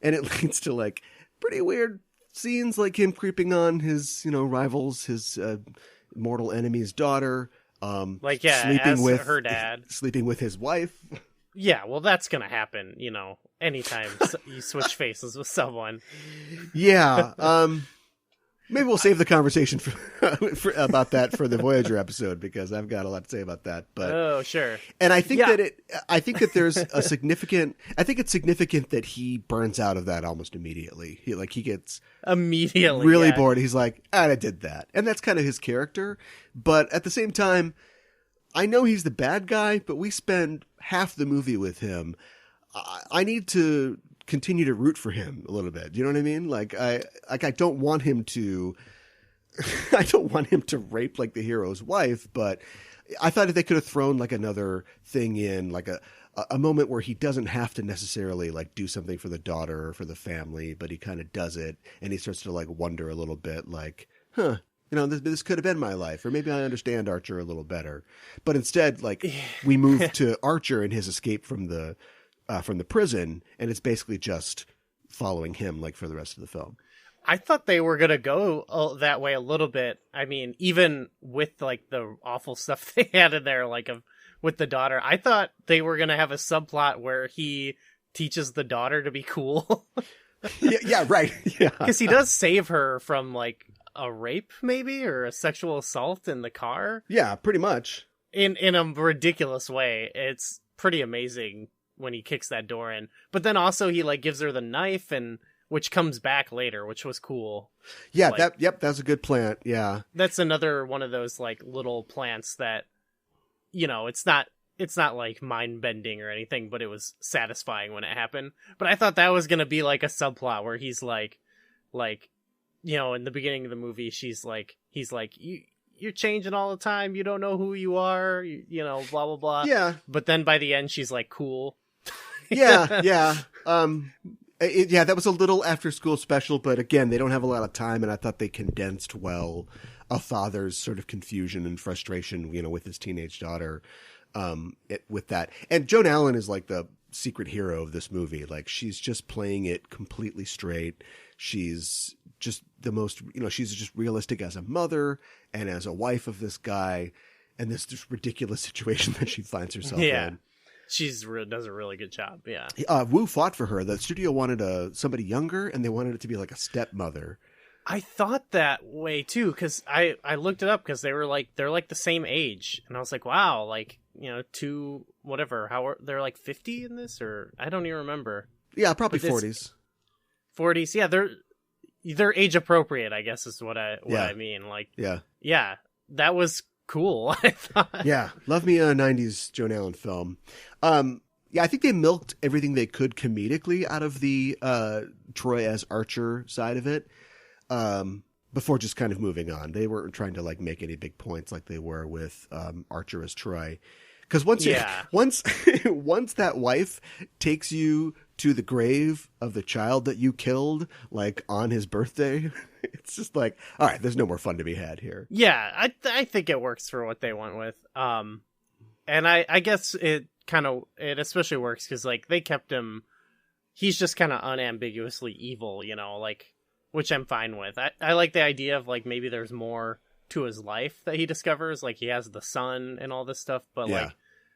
And it leads to like pretty weird scenes, like him creeping on his, rivals, his mortal enemy's daughter. Sleeping with her dad, sleeping with his wife. Yeah, well, that's gonna happen, anytime you switch faces with someone. Yeah, maybe we'll save the conversation about that for the Voyager episode, because I've got a lot to say about that. But oh, sure. And I think that there's I think it's significant that he burns out of that almost immediately. He gets immediately really bored. He's like, I did that. And that's kind of his character. But at the same time, I know he's the bad guy, but we spend half the movie with him. I need to continue to root for him a little bit. You know what I mean? I don't want him to rape like the hero's wife, but I thought if they could have thrown like another thing in, like a moment where he doesn't have to necessarily like do something for the daughter or for the family, but he kind of does it and he starts to like wonder a little bit like, this could have been my life, or maybe I understand Archer a little better. But instead, like we move to Archer and his escape from the prison, and it's basically just following him like for the rest of the film. I thought they were gonna go that way a little bit. I mean, even with like the awful stuff they had in there, like with the daughter, I thought they were gonna have a subplot where he teaches the daughter to be cool. Yeah, right. Yeah, Because he does save her from like a rape, maybe, or a sexual assault in the car. yeah, pretty much. In a ridiculous way. It's pretty amazing when he kicks that door in. But then also he like gives her the knife, and which comes back later, which was cool. Yeah, Like- that's a good plant. Yeah, That's another one of those like little plants that, you know, it's not like mind bending or anything, but it was satisfying when it happened. But I thought that was gonna be like a subplot where he's like, you know, in the beginning of the movie, he's like, you're changing all the time. You don't know who you are. You know, blah blah blah. yeah, But then by the end, she's like, cool. yeah, yeah. Yeah, that was a little after school special, but again, they don't have a lot of time, and I thought they condensed well a father's sort of confusion and frustration, you know, with his teenage daughter. With that, and Joan Allen is like the secret hero of this movie. Like, she's just playing it completely straight. She's just the most, you know, she's just realistic as a mother and as a wife of this guy, and this just ridiculous situation that she finds herself Yeah. in. Does a really good job. Yeah. Wu fought for her. The studio wanted somebody younger, and they wanted it to be like a stepmother. I thought that way too, because I looked it up because they're like the same age, and I was like, wow, like, you know, they're like 50 in this, or I don't even remember. Yeah, probably But 40s. 40s, yeah, they're age appropriate, I guess is what I mean. Like, Yeah. that was cool. I thought. Yeah. Love me a 90s Joan Allen film. Yeah, I think they milked everything they could comedically out of the Troy as Archer side of it. Before just kind of moving on. They weren't trying to like make any big points like they were with Archer as Troy. Because once that wife takes you to the grave of the child that you killed, like on his birthday, it's just like, all right, there's no more fun to be had here. Yeah, I think it works for what they went with. And I guess it especially works because like they kept him, he's just kind of unambiguously evil, you know, like, which I'm fine with. I like the idea of like maybe there's more to his life that he discovers, like he has the son and all this stuff, but Yeah. like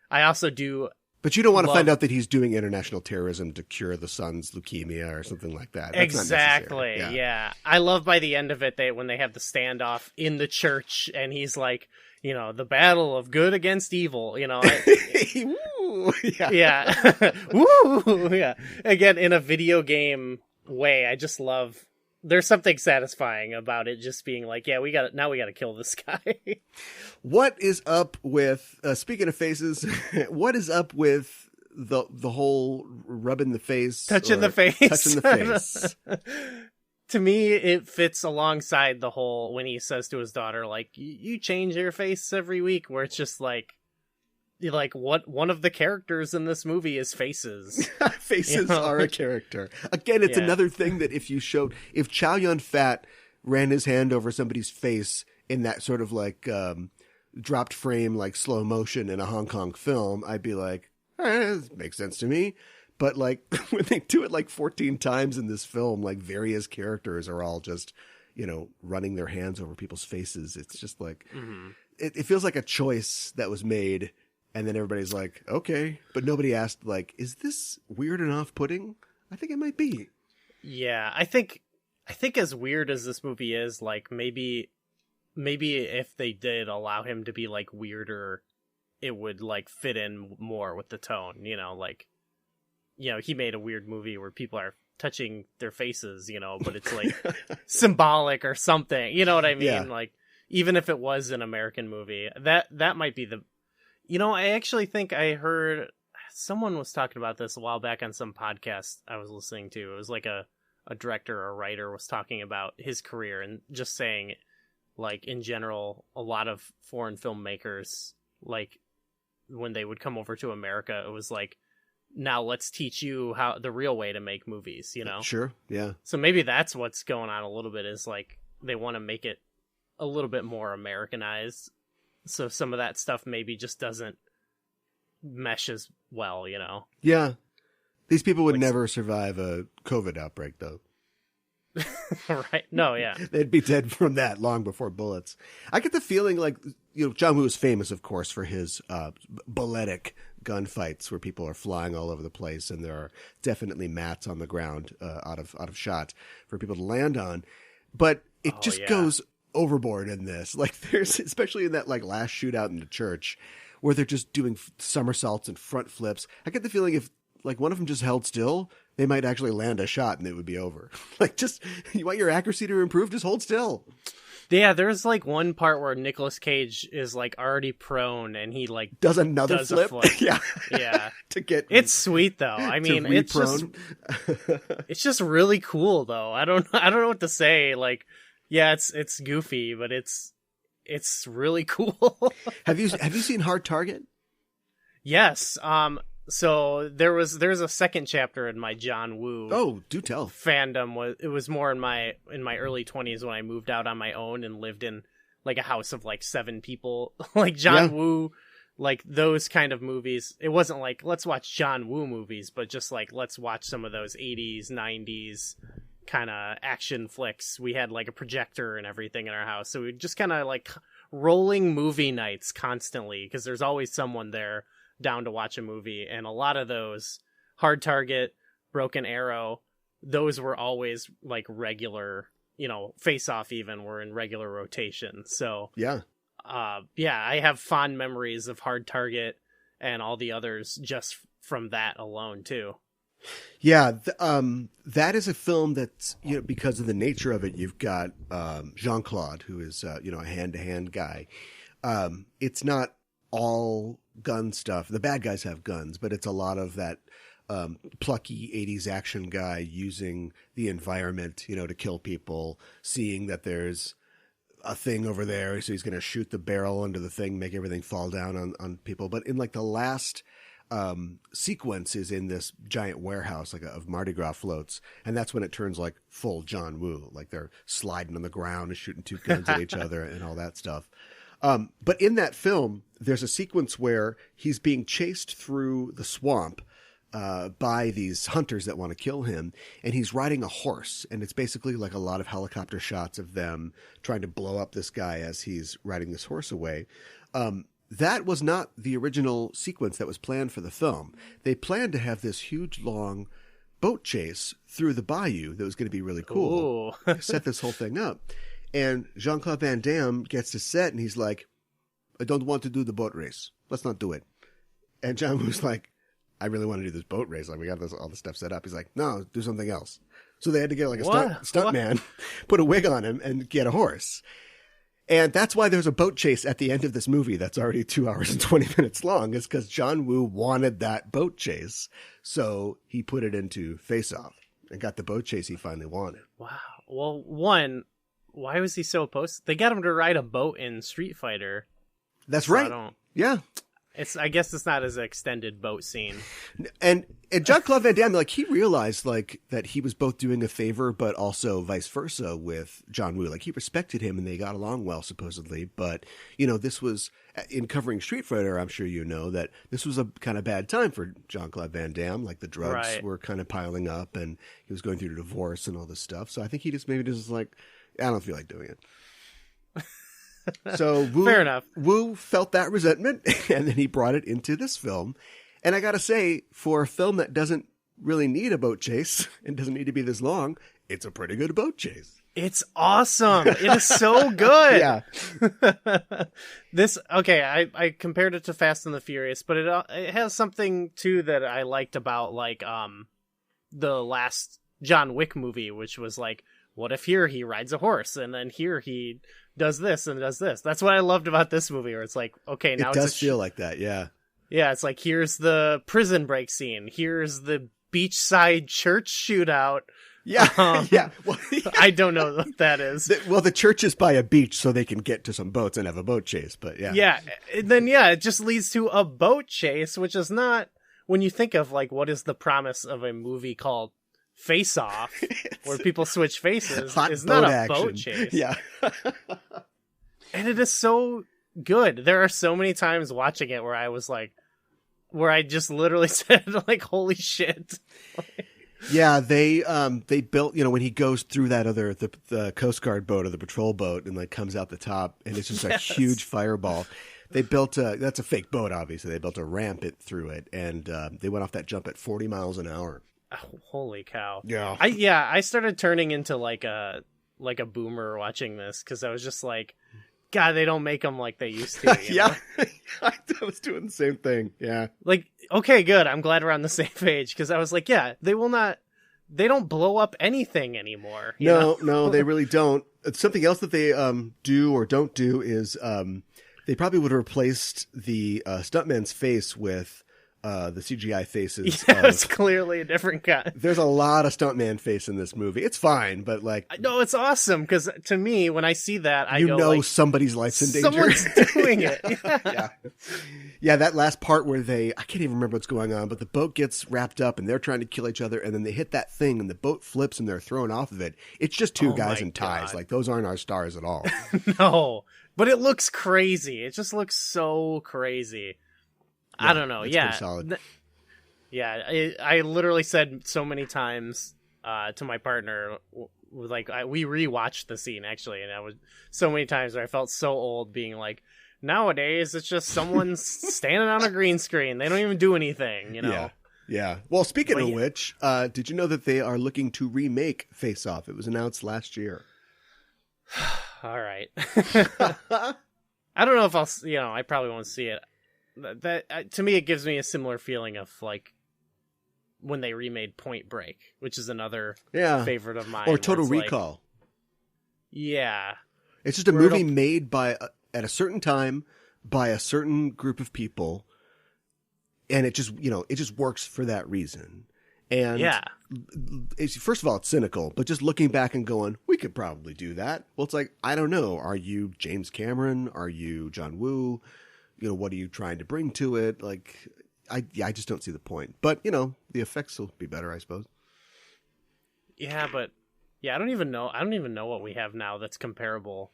I also do. But you don't want to find out that he's doing international terrorism to cure the son's leukemia or something like that. That's Exactly. not necessary. Yeah. I love by the end of it, when they have the standoff in the church and he's like, you know, the battle of good against evil, you know. Woo! Yeah. Yeah. Woo! Yeah. Again, in a video game way, I just love, there's something satisfying about it just being like, yeah, we got to kill this guy. What is up with, speaking of faces, what is up with the whole rubbing the face? Touching the face. Touching the face. To me, it fits alongside the whole, when he says to his daughter, like, you change your face every week, where it's just like what one of the characters in this movie is faces. Faces You know? are a character. Again, it's Yeah. another thing that if Chow Yun-fat ran his hand over somebody's face in that sort of like dropped frame, like slow motion in a Hong Kong film, I'd be like, this makes sense to me. But like when they do it like 14 times in this film, like various characters are all just, you know, running their hands over people's faces. It's just like, it feels like a choice that was made. And then everybody's like, okay. But nobody asked, like, is this weird and off-putting? I think it might be. Yeah, I think as weird as this movie is, like, maybe if they did allow him to be, like, weirder, it would, like, fit in more with the tone, you know, like, you know, he made a weird movie where people are touching their faces, you know, but it's, like, symbolic or something, you know what I mean? Yeah. Like, even if it was an American movie, that might be the... You know, I actually think I heard someone was talking about this a while back on some podcast I was listening to. It was like a director or a writer was talking about his career and just saying, like, in general, a lot of foreign filmmakers, like, when they would come over to America, it was like, now let's teach you how the real way to make movies, you know? Sure, yeah. So maybe that's what's going on a little bit, is like they want to make it a little bit more Americanized. So some of that stuff maybe just doesn't mesh as well, you know? Yeah. These people would Like- never survive a COVID outbreak, though. Right? No, yeah. They'd be dead from that long before bullets. I get the feeling like, John Woo is famous, of course, for his balletic gunfights where people are flying all over the place, and there are definitely mats on the ground out of shot for people to land on. But it just goes overboard in this. Like, there's, especially in that like last shootout in the church, where they're just doing somersaults and front flips. I get the feeling if like one of them just held still, they might actually land a shot and it would be over. Like, just, you want your accuracy to improve, just hold still. Yeah, there's like one part where Nicolas Cage is like already prone and he like does another flip. Yeah. Yeah. It's sweet though. I mean, it's just really cool though. I don't know what to say. Like, yeah, it's goofy, but it's really cool. Have you seen Hard Target? Yes. So there's a second chapter in my John Woo. Oh, do tell. Fandom was more in my early 20s when I moved out on my own and lived in like a house of like 7 people. Like John Woo, like those kind of movies. It wasn't like let's watch John Woo movies, but just like let's watch some of those 80s, 90s kind of action flicks. We had like a projector and everything in our house, so we just kind of like rolling movie nights constantly because there's always someone there down to watch a movie. And a lot of those, Hard Target, Broken Arrow, those were always like regular, Face Off even were in regular rotation. So yeah, I have fond memories of Hard Target and all the others just from that alone too. Yeah, that is a film that's, because of the nature of it, you've got Jean-Claude, who is, a hand-to-hand guy. It's not all gun stuff. The bad guys have guns, but it's a lot of that plucky 80s action guy using the environment, to kill people, seeing that there's a thing over there, so he's going to shoot the barrel into the thing, make everything fall down on people. But in like the last sequence is in this giant warehouse of Mardi Gras floats, and that's when it turns like full John Woo, like they're sliding on the ground and shooting 2 guns at each other and all that stuff. But in that film, there's a sequence where he's being chased through the swamp by these hunters that want to kill him, and he's riding a horse, and it's basically like a lot of helicopter shots of them trying to blow up this guy as he's riding this horse away. That was not the original sequence that was planned for the film. They planned to have this huge, long boat chase through the bayou that was going to be really cool. Set this whole thing up. And Jean-Claude Van Damme gets to set, and he's like, I don't want to do the boat race. Let's not do it. And John was like, I really want to do this boat race. Like, we got all the stuff set up. He's like, no, do something else. So they had to get like a stunt man, put a wig on him, and get a horse. And that's why there's a boat chase at the end of this movie that's already 2 hours and 20 minutes long, is because John Woo wanted that boat chase. So he put it into Face Off and got the boat chase he finally wanted. Wow. Well, one, why was he so opposed? They got him to ride a boat in Street Fighter. That's right. Yeah. I guess it's not as an extended boat scene. And Jean-Claude Van Damme, like, he realized like that he was both doing a favor, but also vice versa with John Woo. Like, he respected him and they got along well, supposedly. But, this was, in covering Street Fighter, I'm sure that this was a kind of bad time for Jean-Claude Van Damme. Like, the drugs were kind of piling up and he was going through a divorce and all this stuff. So I think he just like, I don't feel like doing it. So fair enough. Woo felt that resentment, and then he brought it into this film. And I got to say, for a film that doesn't really need a boat chase and doesn't need to be this long, it's a pretty good boat chase. It's awesome. It is so good. Yeah. I compared it to Fast and the Furious, but it has something too that I liked about like the last John Wick movie, which was like, what if here he rides a horse and then here he does this and does this? That's what I loved about this movie, where it's like, okay, now it does feel like that. Yeah. Yeah. It's like, here's the prison break scene. Here's the beachside church shootout. Yeah. Yeah. Well, I don't know what that is. The church is by a beach so they can get to some boats and have a boat chase, but yeah. Yeah. And then, it just leads to a boat chase, which is not, when you think of like, what is the promise of a movie called Face Off, where people switch faces, is not a boat chase. Yeah. And it is so good. There are so many times watching it where I was like, where I just literally said like, holy shit. Yeah, they built, when he goes through that the Coast Guard boat or the patrol boat and like comes out the top and it's just a huge fireball. They built that's a fake boat, obviously. They built a ramp through it and they went off that jump at 40 miles an hour. Oh, holy cow. Yeah. I started turning into like a boomer watching this because I was just like, God, they don't make them like they used to. Yeah. I was doing the same thing. Yeah. Like, okay, good. I'm glad we're on the same page because I was like, yeah, they don't blow up anything anymore. No, they really don't. Something else that they do or don't do is they probably would have replaced the stuntman's face with the CGI faces. Yeah, it's clearly a different guy. There's a lot of stuntman face in this movie. It's fine, but like... No, it's awesome, because to me, when I see that, I go like... somebody's life's in danger. Someone's doing it. Yeah. Yeah, that last part where I can't even remember what's going on, but the boat gets wrapped up and they're trying to kill each other and then they hit that thing and the boat flips and they're thrown off of it. It's just two guys in ties. God. Like, those aren't our stars at all. No, but it looks crazy. It just looks so crazy. I don't know. Yeah. Solid. I literally said so many times to my partner, we rewatched the scene actually, and I was so many times where I felt so old being like, nowadays it's just someone standing on a green screen. They don't even do anything, Yeah. Well, speaking of which, did you know that they are looking to remake Face Off? It was announced last year. All right. I don't know if I probably won't see it. That to me, it gives me a similar feeling of like when they remade Point Break, which is another favorite of mine. Or Total Recall. Yeah. It's just a movie made at a certain time by a certain group of people. And it just works for that reason. And first of all, it's cynical, but just looking back and going, we could probably do that. Well, it's like, I don't know. Are you James Cameron? Are you John Woo? What are you trying to bring to it? Like, I just don't see the point. But, the effects will be better, I suppose. Yeah, but I don't even know what we have now that's comparable.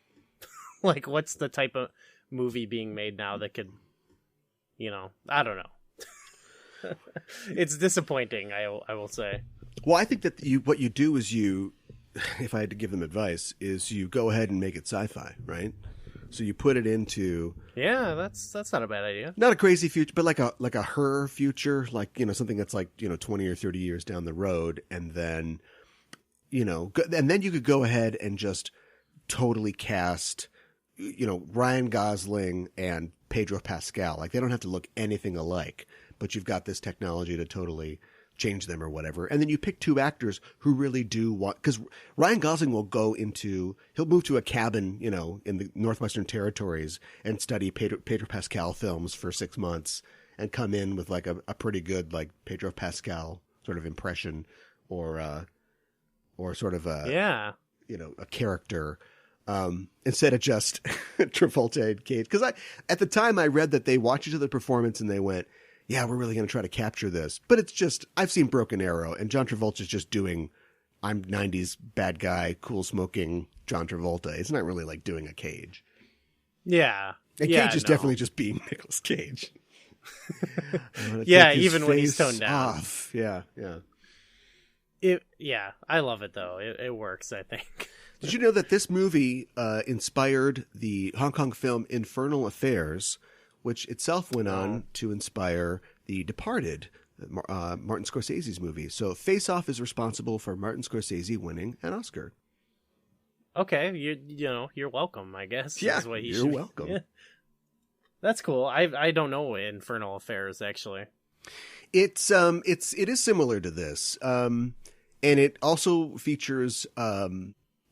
Like, what's the type of movie being made now that could, I don't know. It's disappointing, I will say. Well, I think that what you do is if I had to give them advice, is you go ahead and make it sci-fi, right? So you put it into that's not a bad idea. Not a crazy future, but like a her future, like something that's like 20 or 30 years down the road, and then and then you could go ahead and just totally cast Ryan Gosling and Pedro Pascal. Like, they don't have to look anything alike, but you've got this technology to totally change them or whatever. And then you pick two actors who really do want, because Ryan Gosling he'll move to a cabin, in the Northwestern Territories and study Pedro Pascal films for 6 months and come in with like a pretty good, like, Pedro Pascal sort of impression or sort of a character, instead of just Travolta and Cage. Because at the time I read that they watched each other's performance and they went, yeah, we're really going to try to capture this. But it's just, I've seen Broken Arrow, and John Travolta's just doing, I'm 90s bad guy, cool smoking John Travolta. It's not really like doing a Cage. Yeah. And Cage is definitely just being Nicolas Cage. Yeah, even when he's toned down. Off. Yeah. I love it, though. It works, I think. Did you know that this movie inspired the Hong Kong film Infernal Affairs, which itself went on to inspire The Departed, Martin Scorsese's movie. So Face Off is responsible for Martin Scorsese winning an Oscar. Okay, you're welcome, I guess. Yeah, is what you're welcome. Yeah. That's cool. I don't know Infernal Affairs, actually. It is similar to this, and it also features.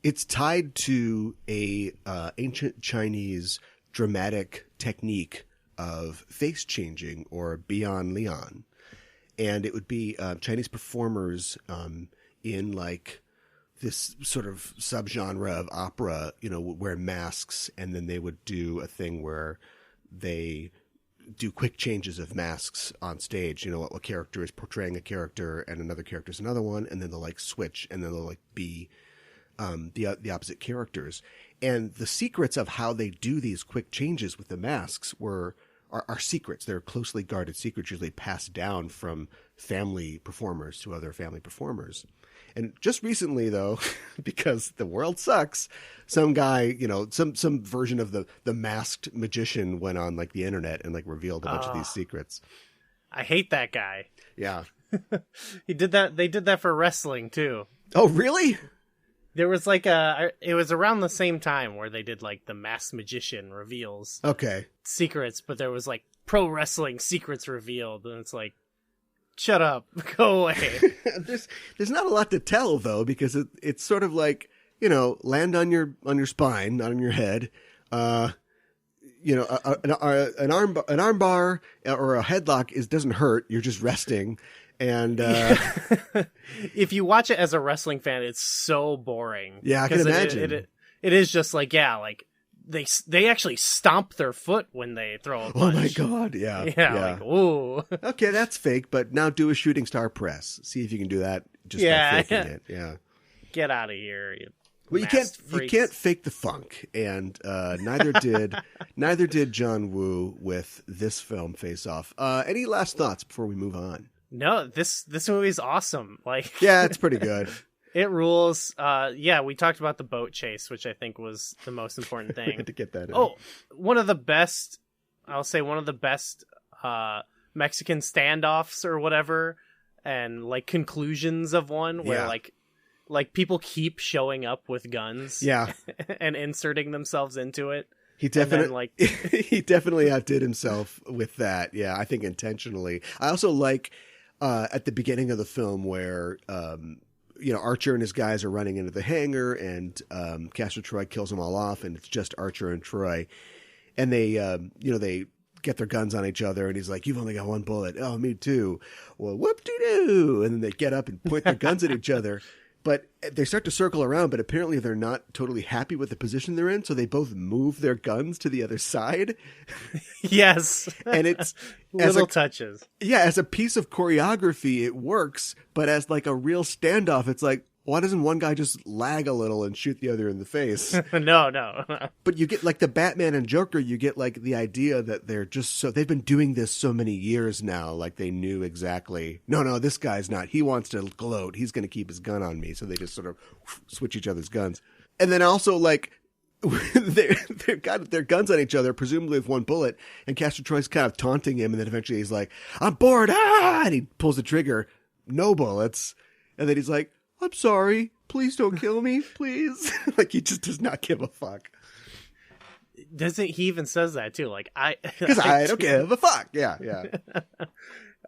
It's tied to a ancient Chinese dramatic technique of face changing, or Bian Lian, and it would be Chinese performers in like this sort of subgenre of opera, would wear masks, and then they would do a thing where they do quick changes of masks on stage. A character is portraying a character and another character is another one, and then they'll like switch, and then they'll like be the opposite characters. And the secrets of how they do these quick changes with the masks are are secrets. They're closely guarded secrets, usually passed down from family performers to other family performers. And just recently, though, because the world sucks, some guy, some version of the masked magician went on like the internet and like revealed a bunch of these secrets. I hate that guy. Yeah. He did that. They did that for wrestling too. Oh, really? There was like it was around the same time where they did like the masked magician reveals secrets, but there was like pro wrestling secrets revealed, and it's like, shut up, go away. There's not a lot to tell though, because it's sort of like, land on your spine, not on your head. An arm bar or a headlock doesn't hurt. You're just resting. And if you watch it as a wrestling fan, it's so boring. Yeah, I can imagine. It is just like, like they actually stomp their foot when they throw a punch. Oh my god, yeah. Like, ooh. Okay, that's fake, but now do a shooting star press. See if you can do that just by faking it. Yeah. Get out of here. Well, you can't fake the funk, and neither did John Woo with this film, Face Off. Any last thoughts before we move on? No, this movie is awesome. Like, yeah, it's pretty good. It rules. We talked about the boat chase, which I think was the most important thing. We had to get that in. Oh, one of the best Mexican standoffs or whatever, and like conclusions of one where like people keep showing up with guns, and inserting themselves into it. He definitely he definitely outdid himself with that. Yeah, I think intentionally. I also like at the beginning of the film where Archer and his guys are running into the hangar, and Castor Troy kills them all off, and it's just Archer and Troy, and they they get their guns on each other, and he's like, "You've only got one bullet." "Oh, me too." "Well, whoop-de-doo," and then they get up and point their guns at each other. But they start to circle around, but apparently they're not totally happy with the position they're in, so they both move their guns to the other side. Yes. And it's little touches. Yeah, as a piece of choreography, it works, but as like a real standoff, it's like, why doesn't one guy just lag a little and shoot the other in the face? No. But you get like the Batman and Joker, you get like the idea that they've been doing this so many years now, like they knew exactly, no, this guy's not, he wants to gloat, he's going to keep his gun on me. So they just sort of switch each other's guns. And then also like, they've got their guns on each other, presumably with one bullet, and Castor Troy's kind of taunting him, and then eventually he's like, "I'm bored," and he pulls the trigger, no bullets, and then he's like, "I'm sorry, please don't kill me, please." Like, he just does not give a fuck. Doesn't he even says that too? Like, because I don't give a fuck. Yeah.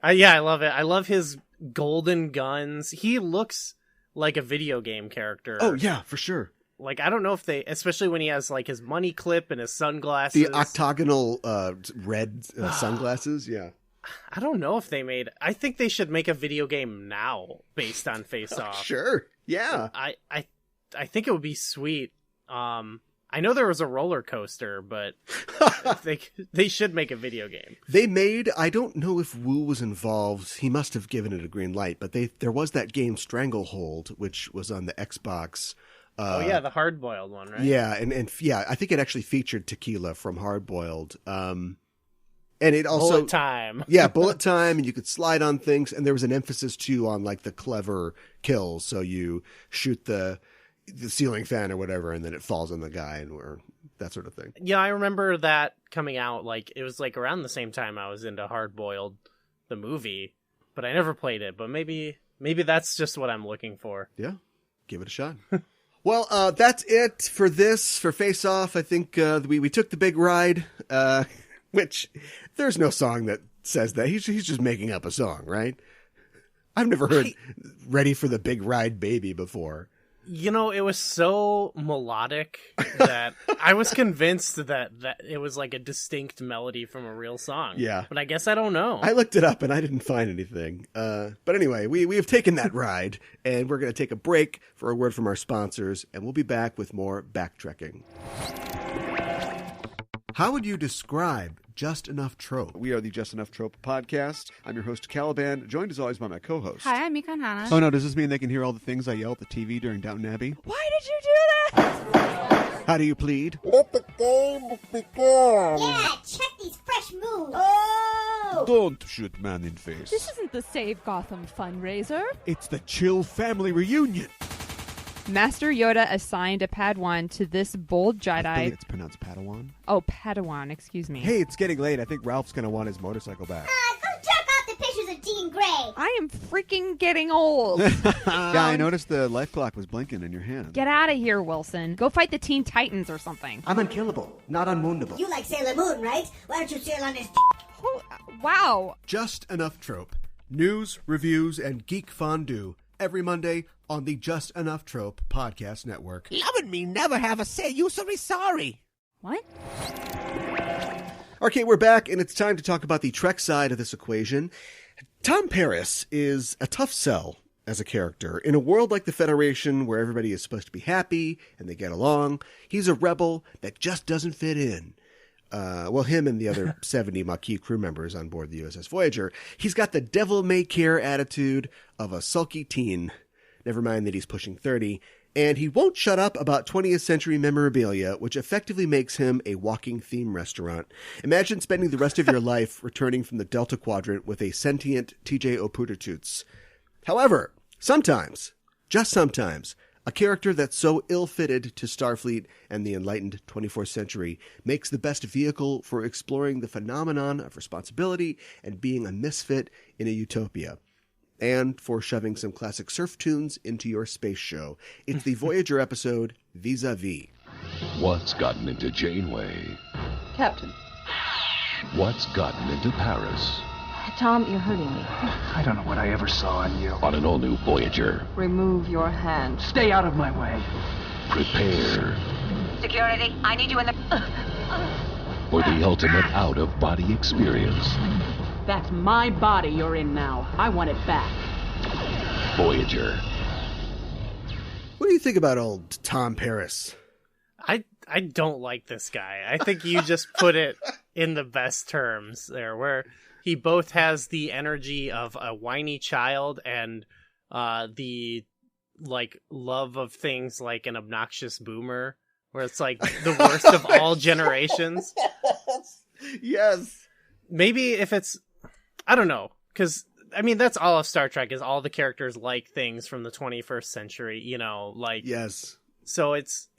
I love it. I love his golden guns. He looks like a video game character. Oh yeah, for sure. Like, I don't know if especially when he has like his money clip and his sunglasses, the octagonal red sunglasses. Yeah. I don't know if I think they should make a video game now based on Face Off. Sure. Yeah. I think it would be sweet. I know there was a roller coaster, but they should make a video game. I don't know if Wu was involved. He must have given it a green light, but there was that game Stranglehold, which was on the Xbox. The Hard Boiled one, right? Yeah. And yeah, I think it actually featured Tequila from Hard Boiled. And it also bullet time. Yeah, bullet time, and you could slide on things, and there was an emphasis too on like the clever kills. So you shoot the ceiling fan or whatever, and then it falls on the guy, or that sort of thing. Yeah, I remember that coming out. Like, it was like around the same time I was into Hard Boiled, the movie, but I never played it. But maybe that's just what I'm looking for. Yeah, give it a shot. Well, that's it for Face Off. I think we took the big ride. Which, there's no song that says that. He's just making up a song, right? I've never heard Ready for the Big Ride Baby before. It was so melodic that I was convinced that it was like a distinct melody from a real song. Yeah. But I guess I don't know. I looked it up and I didn't find anything. But anyway, we have taken that ride, and we're going to take a break for a word from our sponsors, and we'll be back with more Backtrekking. How would you describe Just Enough Trope? We are the Just Enough Trope podcast. I'm your host, Caliban, joined as always by my co-host. Hi, I'm Mikan Hana. Oh no, does this mean they can hear all the things I yell at the TV during Downton Abbey? Why did you do that? How do you plead? Let the game begin. Yeah, check these fresh fresh moon. Oh! Don't shoot man in face. This isn't the Save Gotham fundraiser. It's the Chill Family Reunion. Master Yoda assigned a Padawan to this bold I Jedi. think it's pronounced Padawan. Oh, Padawan, excuse me. Hey, it's getting late. I think Ralph's going to want his motorcycle back. Go jerk off the pictures of Jean Grey. I am freaking getting old. Yeah, I noticed the life clock was blinking in your hand. Get out of here, Wilson. Go fight the Teen Titans or something. I'm unkillable, not unwoundable. You like Sailor Moon, right? Why don't you sail on his Wow. Just Enough Trope. News, reviews, and geek fondue every Monday on the Just Enough Trope podcast network. Loving me never have a say. You so sorry. What? Okay, we're back, and it's time to talk about the Trek side of this equation. Tom Paris is a tough sell as a character. In a world like the Federation, where everybody is supposed to be happy and they get along, he's a rebel that just doesn't fit in. Him and the other 70 Maquis crew members on board the USS Voyager. He's got the devil-may-care attitude of a sulky teen. Never mind that he's pushing 30. And he won't shut up about 20th century memorabilia, which effectively makes him a walking theme restaurant. Imagine spending the rest of your life returning from the Delta Quadrant with a sentient TJ Oputertoots. However, sometimes, just sometimes, a character that's so ill-fitted to Starfleet and the enlightened 24th century makes the best vehicle for exploring the phenomenon of responsibility and being a misfit in a utopia. And for shoving some classic surf tunes into your space show. It's the Voyager episode, Vis-a-Vis. What's gotten into Janeway? Captain. What's gotten into Paris? Tom, you're hurting me. I don't know what I ever saw in you. On an all-new Voyager. Remove your hand. Stay out of my way. Prepare. Security, I need you in the... For the ultimate out-of-body experience. That's my body you're in now. I want it back. Voyager. What do you think about old Tom Paris? I don't like this guy. I think you just put it in the best terms there, where he both has the energy of a whiny child and the like love of things like an obnoxious boomer, where it's like the worst of all generations. Yes. Maybe if it's, I don't know, because I mean that's all of Star Trek is all the characters like things from the 21st century, you know, like yes. So it's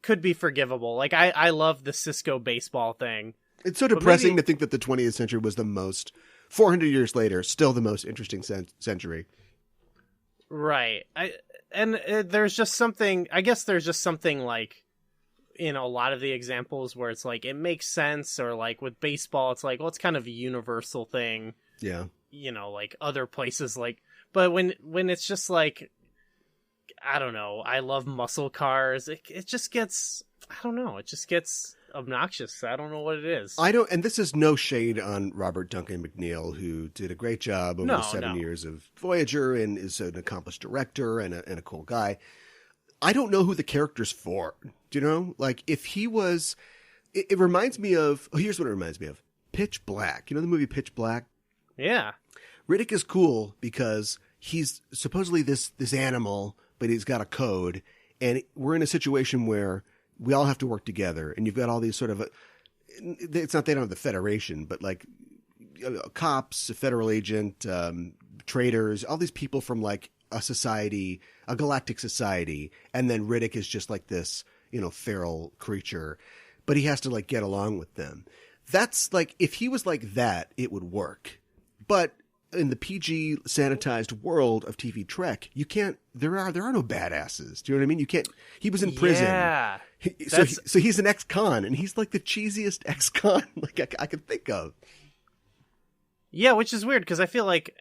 could be forgivable. Like I love the Cisco baseball thing. It's so depressing to think that the 20th century was the most, 400 years later, still the most interesting century. Right. There's just something, I guess there's just something like in a lot of the examples where it's like, it makes sense, or like with baseball, it's like, well, it's kind of a universal thing. Yeah. You know, like other places, like, but when it's just like, I don't know, I love muscle cars, it just gets, I don't know, it just gets obnoxious. I don't know what it is. And this is no shade on Robert Duncan McNeil, who did a great job over the 7 years of Voyager and is an accomplished director and a cool guy. I don't know who the character's for. Do you know? Like, if he was, it reminds me of, here's what it reminds me of. Pitch Black. You know the movie Pitch Black? Yeah. Riddick is cool because he's supposedly this animal, but he's got a code, and we're in a situation where we all have to work together, and you've got all these sort of, it's not they don't have the Federation, but like cops, a federal agent, traders, all these people from like a society, a galactic society, and then Riddick is just like this, you know, feral creature, but he has to like get along with them. That's like, if he was like that, it would work. But in the PG sanitized world of TV Trek, you can't, there are no badasses. Do you know what I mean? You can't, he was in prison. Yeah. So he's an ex-con, and he's like the cheesiest ex-con like I could think of. Yeah, which is weird, because I feel like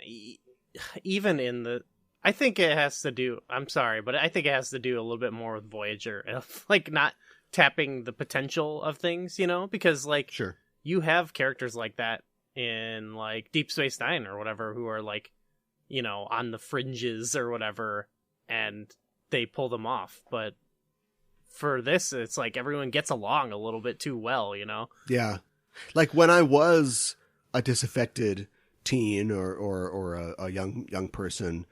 even in the, I think it has to do, I'm sorry, but I think it has to do a little bit more with Voyager, of like not tapping the potential of things, you know? Because like, sure, you have characters like that in like Deep Space Nine or whatever, who are like, you know, on the fringes or whatever, and they pull them off. But for this, it's like everyone gets along a little bit too well, you know? Yeah. Like when I was a disaffected teen or a young person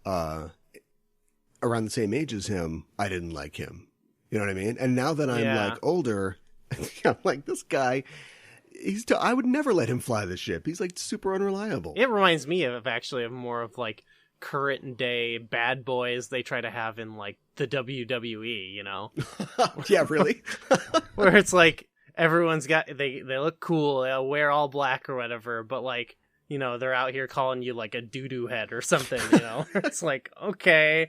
around the same age as him, I didn't like him. You know what I mean? And now that I'm like older, I'm like, this guy, I would never let him fly the ship. He's like super unreliable. It reminds me of more of like current day bad boys they try to have in like the WWE, you know? Yeah, really? Where it's like everyone's got they look cool, they'll wear all black or whatever, but like, you know, they're out here calling you like a doo-doo head or something, you know? It's like, okay,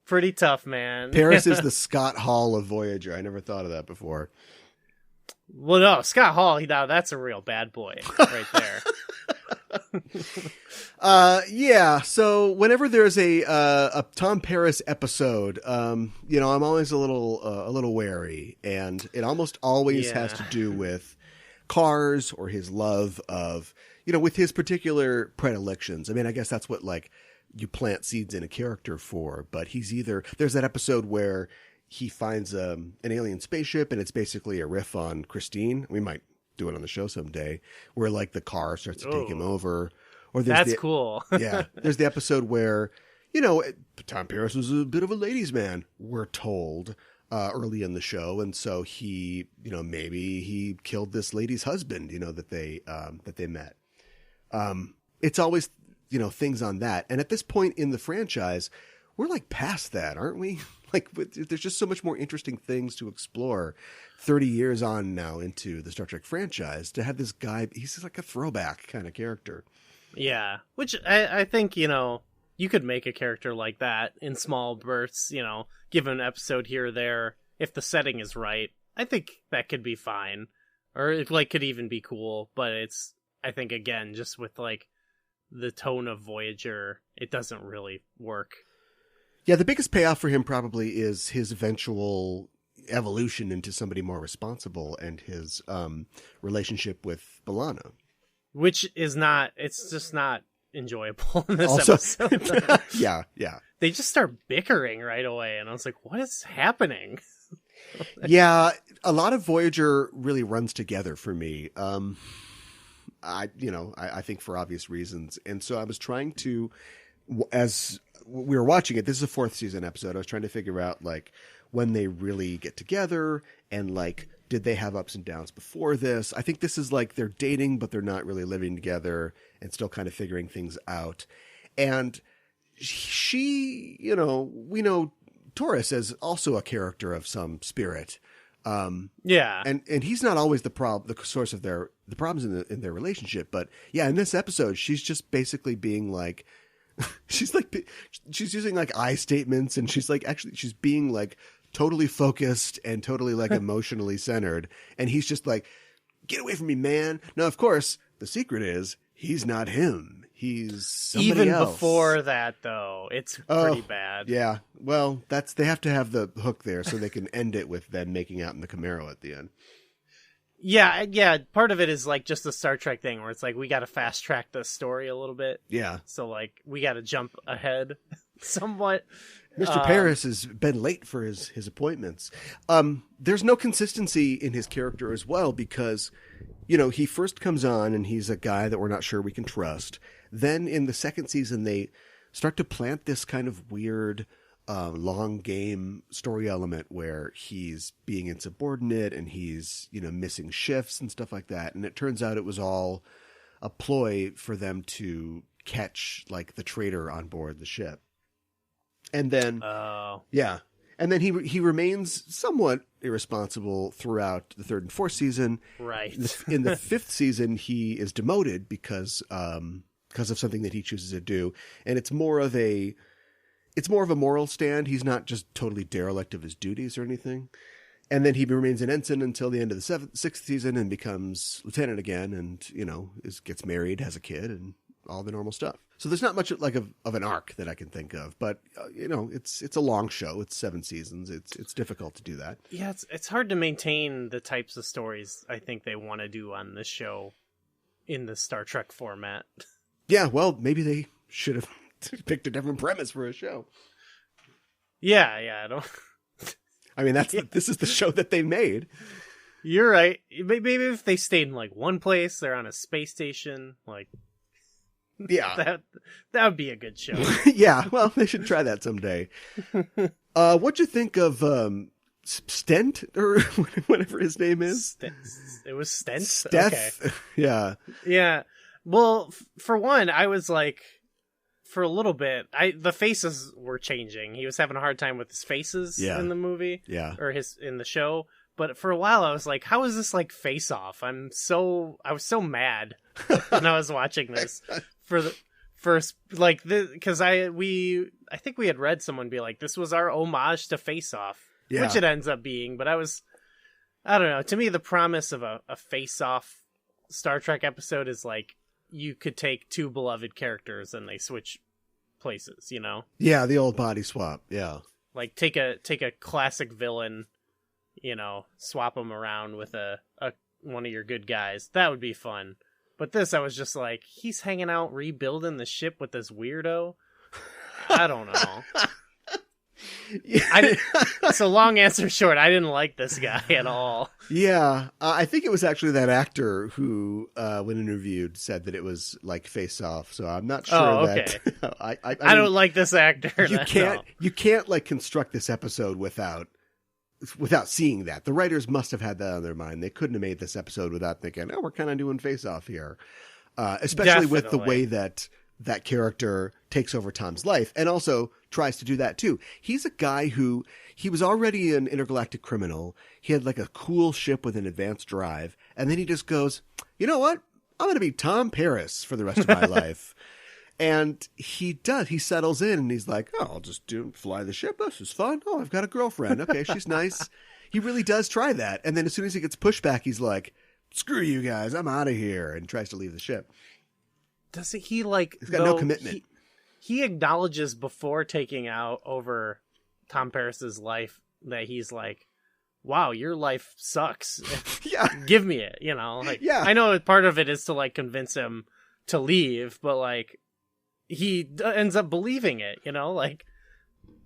pretty tough, man. Paris is the Scott Hall of Voyager. I never thought of that before. Well, no, Scott Hall, now that's a real bad boy right there. Yeah. So whenever there's a Tom Paris episode, you know, I'm always a little wary, and it almost always has to do with cars or his love of, you know, with his particular predilections. I mean, I guess that's what like you plant seeds in a character for. But there's that episode where he finds an alien spaceship, and it's basically a riff on Christine. We might do it on the show someday, where like the car starts to take him over. Or that's cool. Yeah, there's the episode where, you know, Tom Paris was a bit of a ladies' man, we're told early in the show, and so he, you know, maybe he killed this lady's husband, you know, that they met. It's always, you know, things on that, and at this point in the franchise, we're like past that, aren't we? Like, there's just so much more interesting things to explore 30 years on now into the Star Trek franchise, to have this guy, he's just like a throwback kind of character. Yeah, which I think, you know, you could make a character like that in small bursts, you know, give an episode here or there. If the setting is right, I think that could be fine. Or it like could even be cool, but it's, I think, again, just with like the tone of Voyager, it doesn't really work. Yeah, the biggest payoff for him probably is his eventual evolution into somebody more responsible, and his relationship with B'Elanna. Which is not, it's just not enjoyable in this episode. Yeah. They just start bickering right away, and I was like, what is happening? Yeah, a lot of Voyager really runs together for me. I think for obvious reasons. And so I was trying to, as we were watching it, this is a 4th season episode, I was trying to figure out like when they really get together, and like, did they have ups and downs before this? I think this is like they're dating, but they're not really living together and still kind of figuring things out. And she, you know, we know Torres as also a character of some spirit. Yeah. And he's not always the source of the problems in their relationship. But yeah, in this episode, she's just basically being like, she's using like I statements, and she's being like totally focused and totally like emotionally centered. And he's just like, get away from me, man. Now, of course, the secret is he's not him. He's somebody else. Before that, though, it's pretty bad. Yeah. Well, they have to have the hook there so they can end it with them making out in the Camaro at the end. Yeah. Part of it is like just the Star Trek thing where it's like, we got to fast track the story a little bit. Yeah. So like, we got to jump ahead somewhat. Mr. Paris has been late for his appointments. There's no consistency in his character as well, because, you know, he first comes on and he's a guy that we're not sure we can trust. Then in the 2nd season, they start to plant this kind of weird long game story element where he's being insubordinate and he's, you know, missing shifts and stuff like that. And it turns out it was all a ploy for them to catch like the traitor on board the ship. And then, and then he remains somewhat irresponsible throughout the 3rd and 4th season. Right. In the 5th season, he is demoted because of something that he chooses to do, and it's more of a moral stand. He's not just totally derelict of his duties or anything. And then he remains an ensign until the end of the 6th season and becomes lieutenant again, and, you know, gets married, has a kid, and all the normal stuff. So there's not much like of an arc that I can think of, but you know, it's a long show. It's 7 seasons. It's difficult to do that. Yeah, it's hard to maintain the types of stories I think they want to do on this show in the Star Trek format. Yeah, well, maybe they should have picked a different premise for a show. Yeah, I don't. I mean, this is the show that they made. You're right. Maybe if they stayed in like one place, they're on a space station, like. Yeah, that would be a good show. Yeah, well, they should try that someday. What'd you think of Stent or whatever his name is. It was Stent? Steth. Okay. Yeah. Yeah. Well, for one, I was like, for a little bit, the faces were changing. He was having a hard time with his faces in the movie. Yeah. Or in the show. But for a while, I was like, how is this like Face Off? I was so mad when I was watching this for the first, like, because I think we had read someone be like, this was our homage to Face Off. Yeah. Which it ends up being, but I don't know. To me, the promise of a face-off Star Trek episode is like you could take two beloved characters and they switch places, you know? Yeah, the old body swap. Yeah. Like take a classic villain, you know, swap them around with a one of your good guys. That would be fun. But this, I was just like, he's hanging out rebuilding the ship with this weirdo. I don't know. So long answer short, I didn't like this guy at all. Yeah, I think it was actually that actor who, when interviewed, said that it was like Face Off. So I'm not sure that I don't like this actor. You can't like construct this episode without seeing that. The writers must have had that on their mind. They couldn't have made this episode without thinking, "Oh, we're kind of doing Face Off here," especially with the way that character takes over Tom's life and also tries to do that too. He's a guy who, he was already an intergalactic criminal. He had like a cool ship with an advanced drive. And then he just goes, you know what? I'm going to be Tom Paris for the rest of my life. And he settles in and he's like, oh, I'll just fly the ship. This is fun. Oh, I've got a girlfriend. Okay. She's nice. He really does try that. And then as soon as he gets pushed back, he's like, screw you guys. I'm out of here. And tries to leave the ship. Doesn't he like? He's got no commitment. He acknowledges before taking out over Tom Paris's life that he's like, "Wow, your life sucks. Yeah, give me it." You know, like, yeah. I know part of it is to like convince him to leave, but like he ends up believing it. You know, like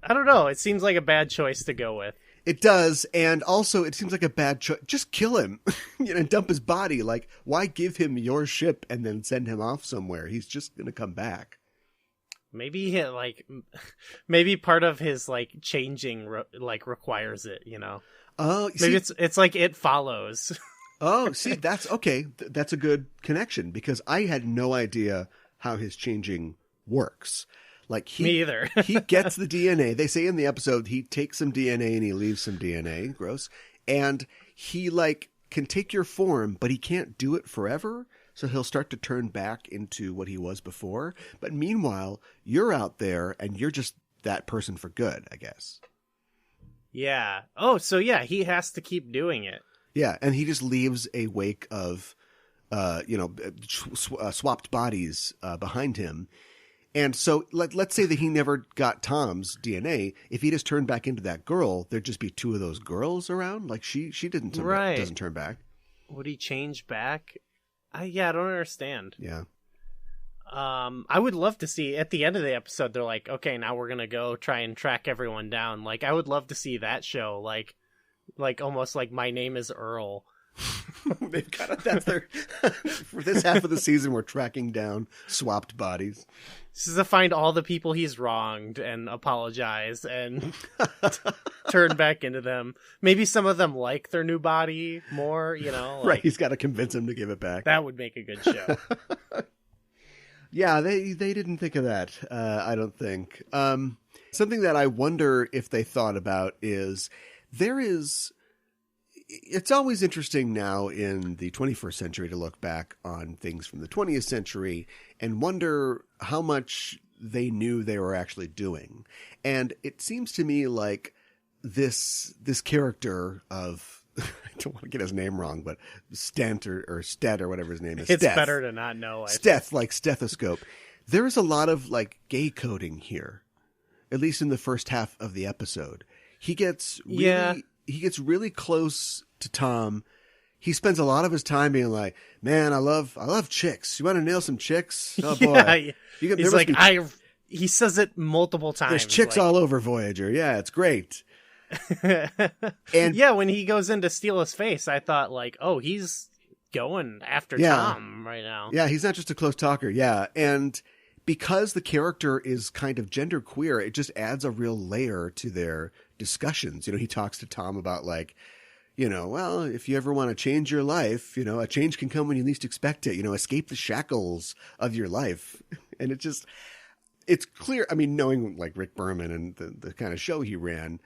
I don't know. It seems like a bad choice to go with. It does, and also it seems like a bad choice. Just kill him, and dump his body. Like, why give him your ship and then send him off somewhere? He's just gonna come back. Maybe part of his like changing requires it. You know. Oh, maybe it's like It Follows. Oh, see, that's okay. That's a good connection because I had no idea how his changing works. Like me either. He gets the DNA. They say in the episode he takes some DNA and he leaves some DNA. Gross. And he like can take your form, but he can't do it forever. So he'll start to turn back into what he was before. But meanwhile, you're out there and you're just that person for good, I guess. Yeah. Oh, so yeah, he has to keep doing it. Yeah, and he just leaves a wake of, swapped bodies behind him. And so let's say that he never got Tom's DNA. If he just turned back into that girl, there'd just be two of those girls around. Like she doesn't turn back. Would he change back? I don't understand. Yeah. I would love to see at the end of the episode, they're like, okay, now we're going to go try and track everyone down. Like, I would love to see that show. Like almost like My Name is Earl. They've got that's their for this half of the season. We're tracking down swapped bodies. This is to find all the people he's wronged and apologize and turn back into them. Maybe some of them like their new body more. You know, right? He's got to convince them to give it back. That would make a good show. Yeah, they didn't think of that. I don't think. Something that I wonder if they thought about is it's always interesting now in the 21st century to look back on things from the 20th century and wonder how much they knew they were actually doing. And it seems to me like this character of, I don't want to get his name wrong, but Stent or Stet or whatever his name is. It's better to not know. Steth, like stethoscope. There is a lot of like gay coding here, at least in the first half of the episode. He gets really close to Tom. He spends a lot of his time being like, man, I love chicks. You want to nail some chicks? Oh boy. Yeah, he's like, he says it multiple times. There's chicks all over Voyager. Yeah, it's great. And yeah, when he goes in to steal his face, I thought like, oh, he's going after Tom right now. Yeah, he's not just a close talker. Yeah. because the character is kind of genderqueer, it just adds a real layer to their discussions. He talks to Tom about like, well, if you ever want to change your life, a change can come when you least expect it, escape the shackles of your life. And it's clear. I mean, knowing like Rick Berman and the kind of show he ran,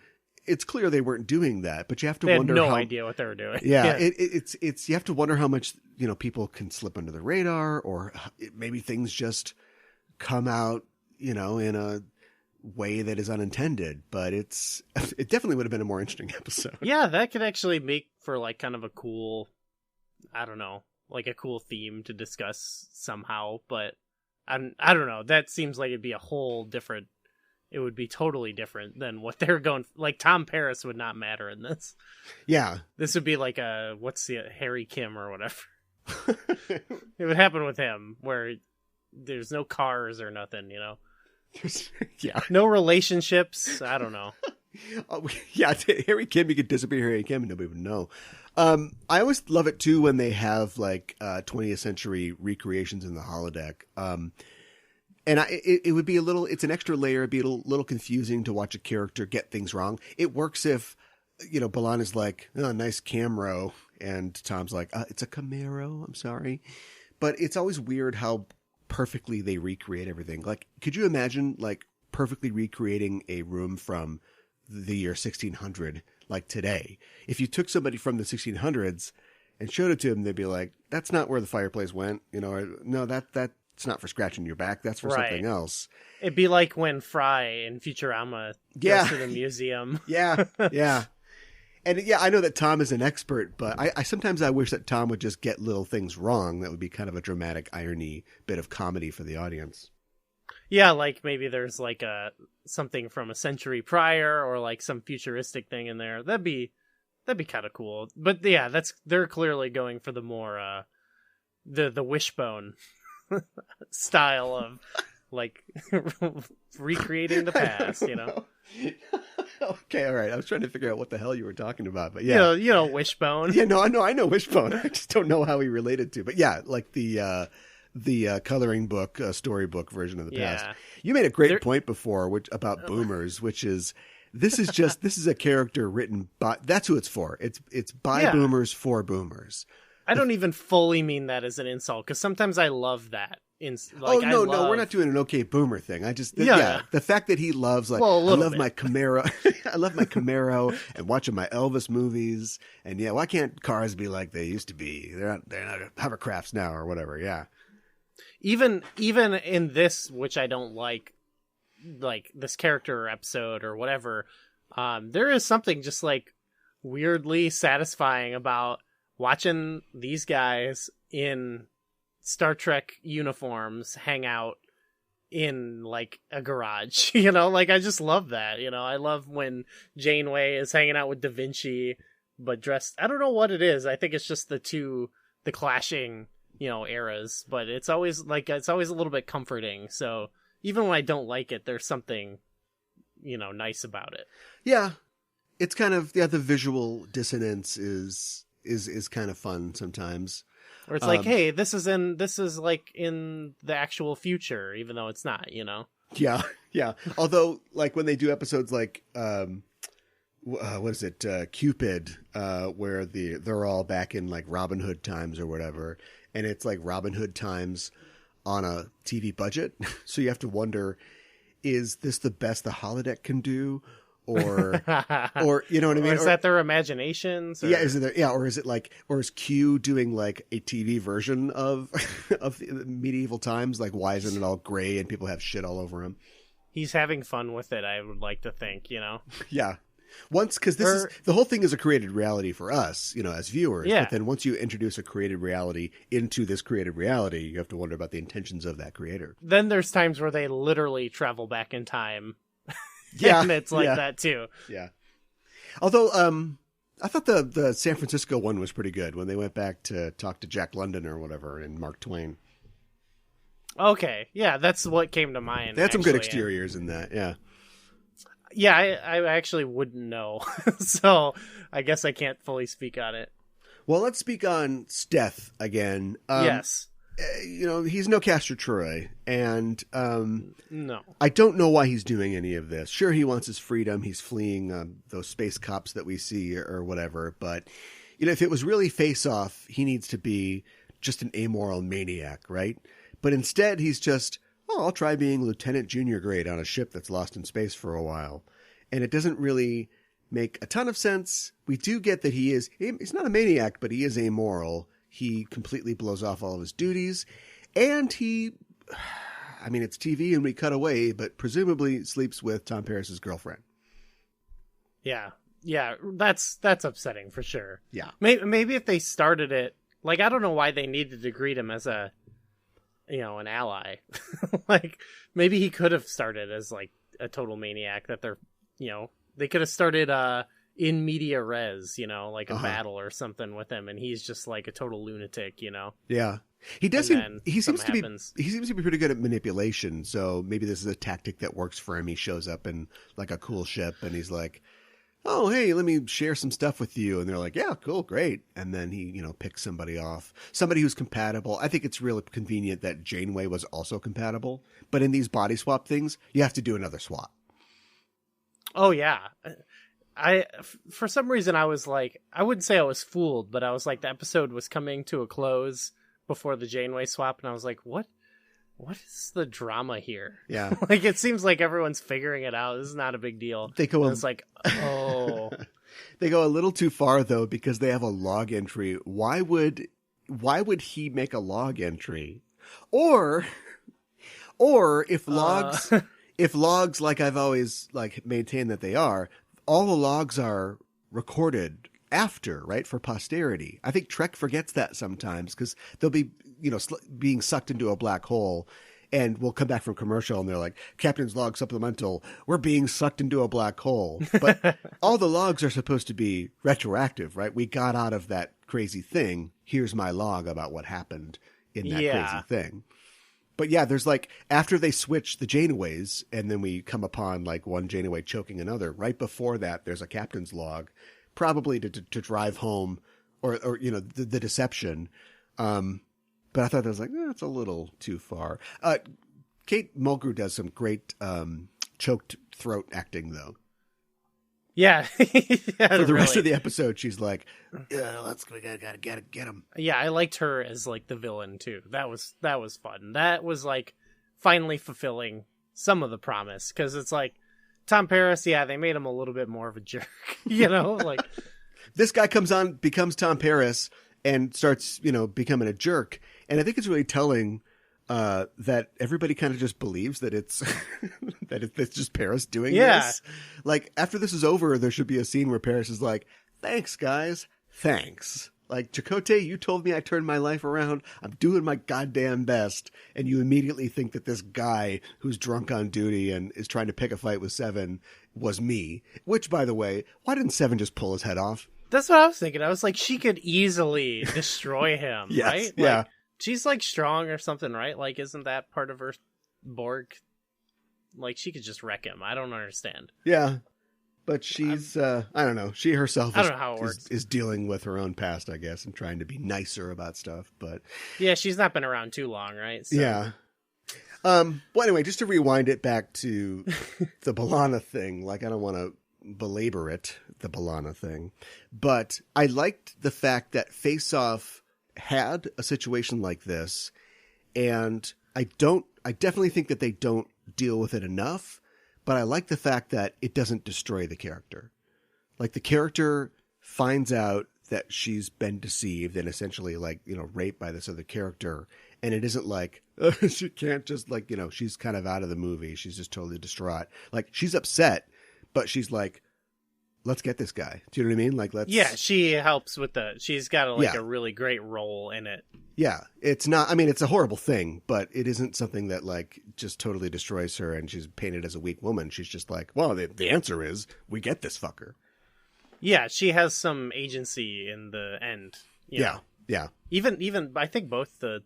it's clear they weren't doing that, but you have to wonder no idea what they were doing. Yeah. It's, you have to wonder how much, people can slip under the radar, or maybe things just come out, in a way that is unintended, but it definitely would have been a more interesting episode. Yeah, that could actually make for like kind of a cool, I don't know, like a cool theme to discuss somehow, but I don't know. That seems like it'd be a whole different, it would be totally different than what they're going, like Tom Paris would not matter in this. Yeah. This would be like Harry Kim or whatever. It would happen with him where there's no cars or nothing, Yeah. No relationships. I don't know. Yeah, Harry Kim, you could disappear Harry Kim and nobody would know. I always love it too when they have like 20th century recreations in the holodeck. And it would be it's an extra layer. It'd be a little confusing to watch a character get things wrong. It works if, Balan is like, oh, nice Camaro. And Tom's like, it's a Camaro. I'm sorry. But it's always weird how perfectly they recreate everything. Like, could you imagine like perfectly recreating a room from the year 1600 like today? If you took somebody from the 1600s and showed it to them, they'd be like, that's not where the fireplace went, or, no, that's not for scratching your back, that's for something else. It'd be like when Fry in Futurama goes to the museum. Yeah. And yeah, I know that Tom is an expert, but I sometimes I wish that Tom would just get little things wrong. That would be kind of a dramatic irony, bit of comedy for the audience. Yeah, like maybe there's like something from a century prior, or like some futuristic thing in there. That'd be kind of cool. But yeah, they're clearly going for the more the Wishbone style of like recreating the past, Okay, all right. I was trying to figure out what the hell you were talking about, but yeah, Wishbone. Yeah, no, I know Wishbone. I just don't know how he related to. But yeah, like the coloring book, storybook version of the past. You made a great point before, about boomers, which is this is a character written by. That's who it's for. It's by boomers for boomers. I don't even fully mean that as an insult, because sometimes I love that. No, we're not doing an okay boomer thing. I just the fact that he loves I love my Camaro. I love my Camaro and watching my Elvis movies. And yeah, why can't cars be like they used to be? They're not hovercrafts now or whatever. Yeah. Even in this, which I don't like this character episode or whatever, there is something just like weirdly satisfying about watching these guys in Star Trek uniforms hang out in like a garage, like I just love that. I love when Janeway is hanging out with Da Vinci, but dressed, I don't know what it is. I think it's just the clashing, eras, but it's always a little bit comforting. So even when I don't like it, there's something, nice about it. Yeah. It's kind of, the visual dissonance is kind of fun sometimes. Or it's like, hey, this is like in the actual future, even though it's not, Yeah, yeah. Although, like when they do episodes like, what is it, Cupid, where they're all back in like Robin Hood times or whatever, and it's like Robin Hood times on a TV budget, so you have to wonder, is this the best the holodeck can do? Or you know what I mean? Or is that their imaginations? Or... Yeah, or is it like, or is Q doing like a TV version of medieval times? Like, why isn't it all gray and people have shit all over him? He's having fun with it, I would like to think, Yeah. Because the whole thing is a created reality for us, as viewers. Yeah. But then once you introduce a created reality into this created reality, you have to wonder about the intentions of that creator. Then there's times where they literally travel back in time. Yeah, and it's like that too. Yeah. Although, I thought the San Francisco one was pretty good when they went back to talk to Jack London or whatever and Mark Twain. Okay, yeah, that's what came to mind. They had some good exteriors in that. Yeah. Yeah, I actually wouldn't know, so I guess I can't fully speak on it. Well, let's speak on Steth again. Yes. he's no Castor Troy, and no, I don't know why he's doing any of this. Sure, he wants his freedom. He's fleeing those space cops that we see or whatever. But if it was really Face Off, he needs to be just an amoral maniac, right? But instead, he's just, I'll try being Lieutenant Junior grade on a ship that's lost in space for a while, and it doesn't really make a ton of sense. We do get that he's not a maniac, but he is amoral. He completely blows off all of his duties, and it's TV and we cut away, but presumably sleeps with Tom Paris's girlfriend. Yeah, that's upsetting for sure. Yeah. Maybe if they started it, like, I don't know why they needed to greet him as an ally. Like, maybe he could have started as, like, a total maniac that they could have started, in media res, like a battle or something with him, and he's just like a total lunatic, Yeah. He seems to be pretty good at manipulation, so maybe this is a tactic that works for him. He shows up in like a cool ship and he's like, "Oh, hey, let me share some stuff with you." And they're like, "Yeah, cool, great." And then he, picks somebody off. Somebody who's compatible. I think it's really convenient that Janeway was also compatible, but in these body swap things, you have to do another swap. Oh yeah. For some reason, I was like, I wouldn't say I was fooled, but I was like, the episode was coming to a close before the Janeway swap, and I was like, what is the drama here? Yeah. Like, it seems like everyone's figuring it out. This is not a big deal. It's like, oh. They go a little too far, though, because they have a log entry. Why would he make a log entry? Or if logs, like I've always like maintained that they are, all the logs are recorded after, right, for posterity. I think Trek forgets that sometimes because they'll be, being sucked into a black hole, and we'll come back from commercial and they're like, "Captain's log supplemental, we're being sucked into a black hole." But all the logs are supposed to be retroactive, right? We got out of that crazy thing. Here's my log about what happened in that crazy thing. But yeah, there's like, after they switch the Janeways, and then we come upon like one Janeway choking another, right before that, there's a captain's log, probably to drive home or the deception. But I thought that was like, it's a little too far. Kate Mulgrew does some great choked throat acting, though. Yeah. For the rest of the episode, she's like, we gotta get him. Yeah, I liked her as like the villain too. That was fun. That was like finally fulfilling some of the promise, because it's like Tom Paris, they made him a little bit more of a jerk, like this guy comes on, becomes Tom Paris, and starts, becoming a jerk. And I think it's really telling that everybody kind of just believes that it's it's just Paris doing this. Like, after this is over, there should be a scene where Paris is like, "Thanks, guys. Thanks. Like, Chakotay, you told me I turned my life around. I'm doing my goddamn best." And you immediately think that this guy who's drunk on duty and is trying to pick a fight with Seven was me. Which, by the way, why didn't Seven just pull his head off? That's what I was thinking. I was like, she could easily destroy him, yes, right? Like, yeah. She's like strong or something, right? Like, isn't that part of her Borg? Like, she could just wreck him. I don't understand. Yeah. But she's, I don't know. She herself I don't know how it works. Is dealing with her own past, I guess, and trying to be nicer about stuff. But yeah, she's not been around too long, right? So. Yeah. Well, anyway, just to rewind it back to the B'Elanna thing, like, I don't want to belabor it, the B'Elanna thing, but I liked the fact that Face Off had a situation like this, and I definitely think that they don't deal with it enough, but I like the fact that it doesn't destroy the character. Like, the character finds out that she's been deceived and essentially, like, raped by this other character, and it isn't like, she can't just, like, she's kind of out of the movie, she's just totally distraught. Like, she's upset, but she's like, let's get this guy. Do you know what I mean? Like, let's. Yeah, she helps with she's got a really great role in it. Yeah, it's not, I mean, it's a horrible thing, but it isn't something that, like, just totally destroys her and she's painted as a weak woman. She's just like, well, the answer is we get this fucker. Yeah, she has some agency in the end. Yeah. Even I think both the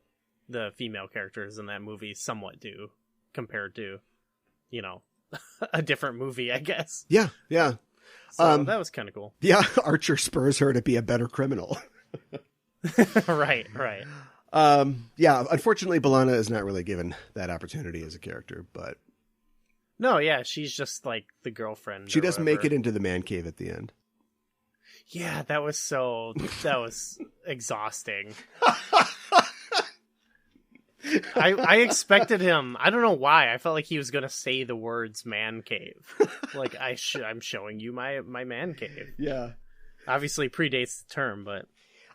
female characters in that movie somewhat do, compared to, a different movie, I guess. Yeah. So that was kind of cool. Yeah, Archer spurs her to be a better criminal. Right. Yeah, unfortunately, B'Elanna is not really given that opportunity as a character, but No, yeah, she's just like the girlfriend. she or does make whatever. it into the man cave at the end. Yeah, that was exhausting. I expected him. I don't know why. I felt like he was gonna say the words "man cave." Like I'm showing you my man cave. Yeah, obviously predates the term, but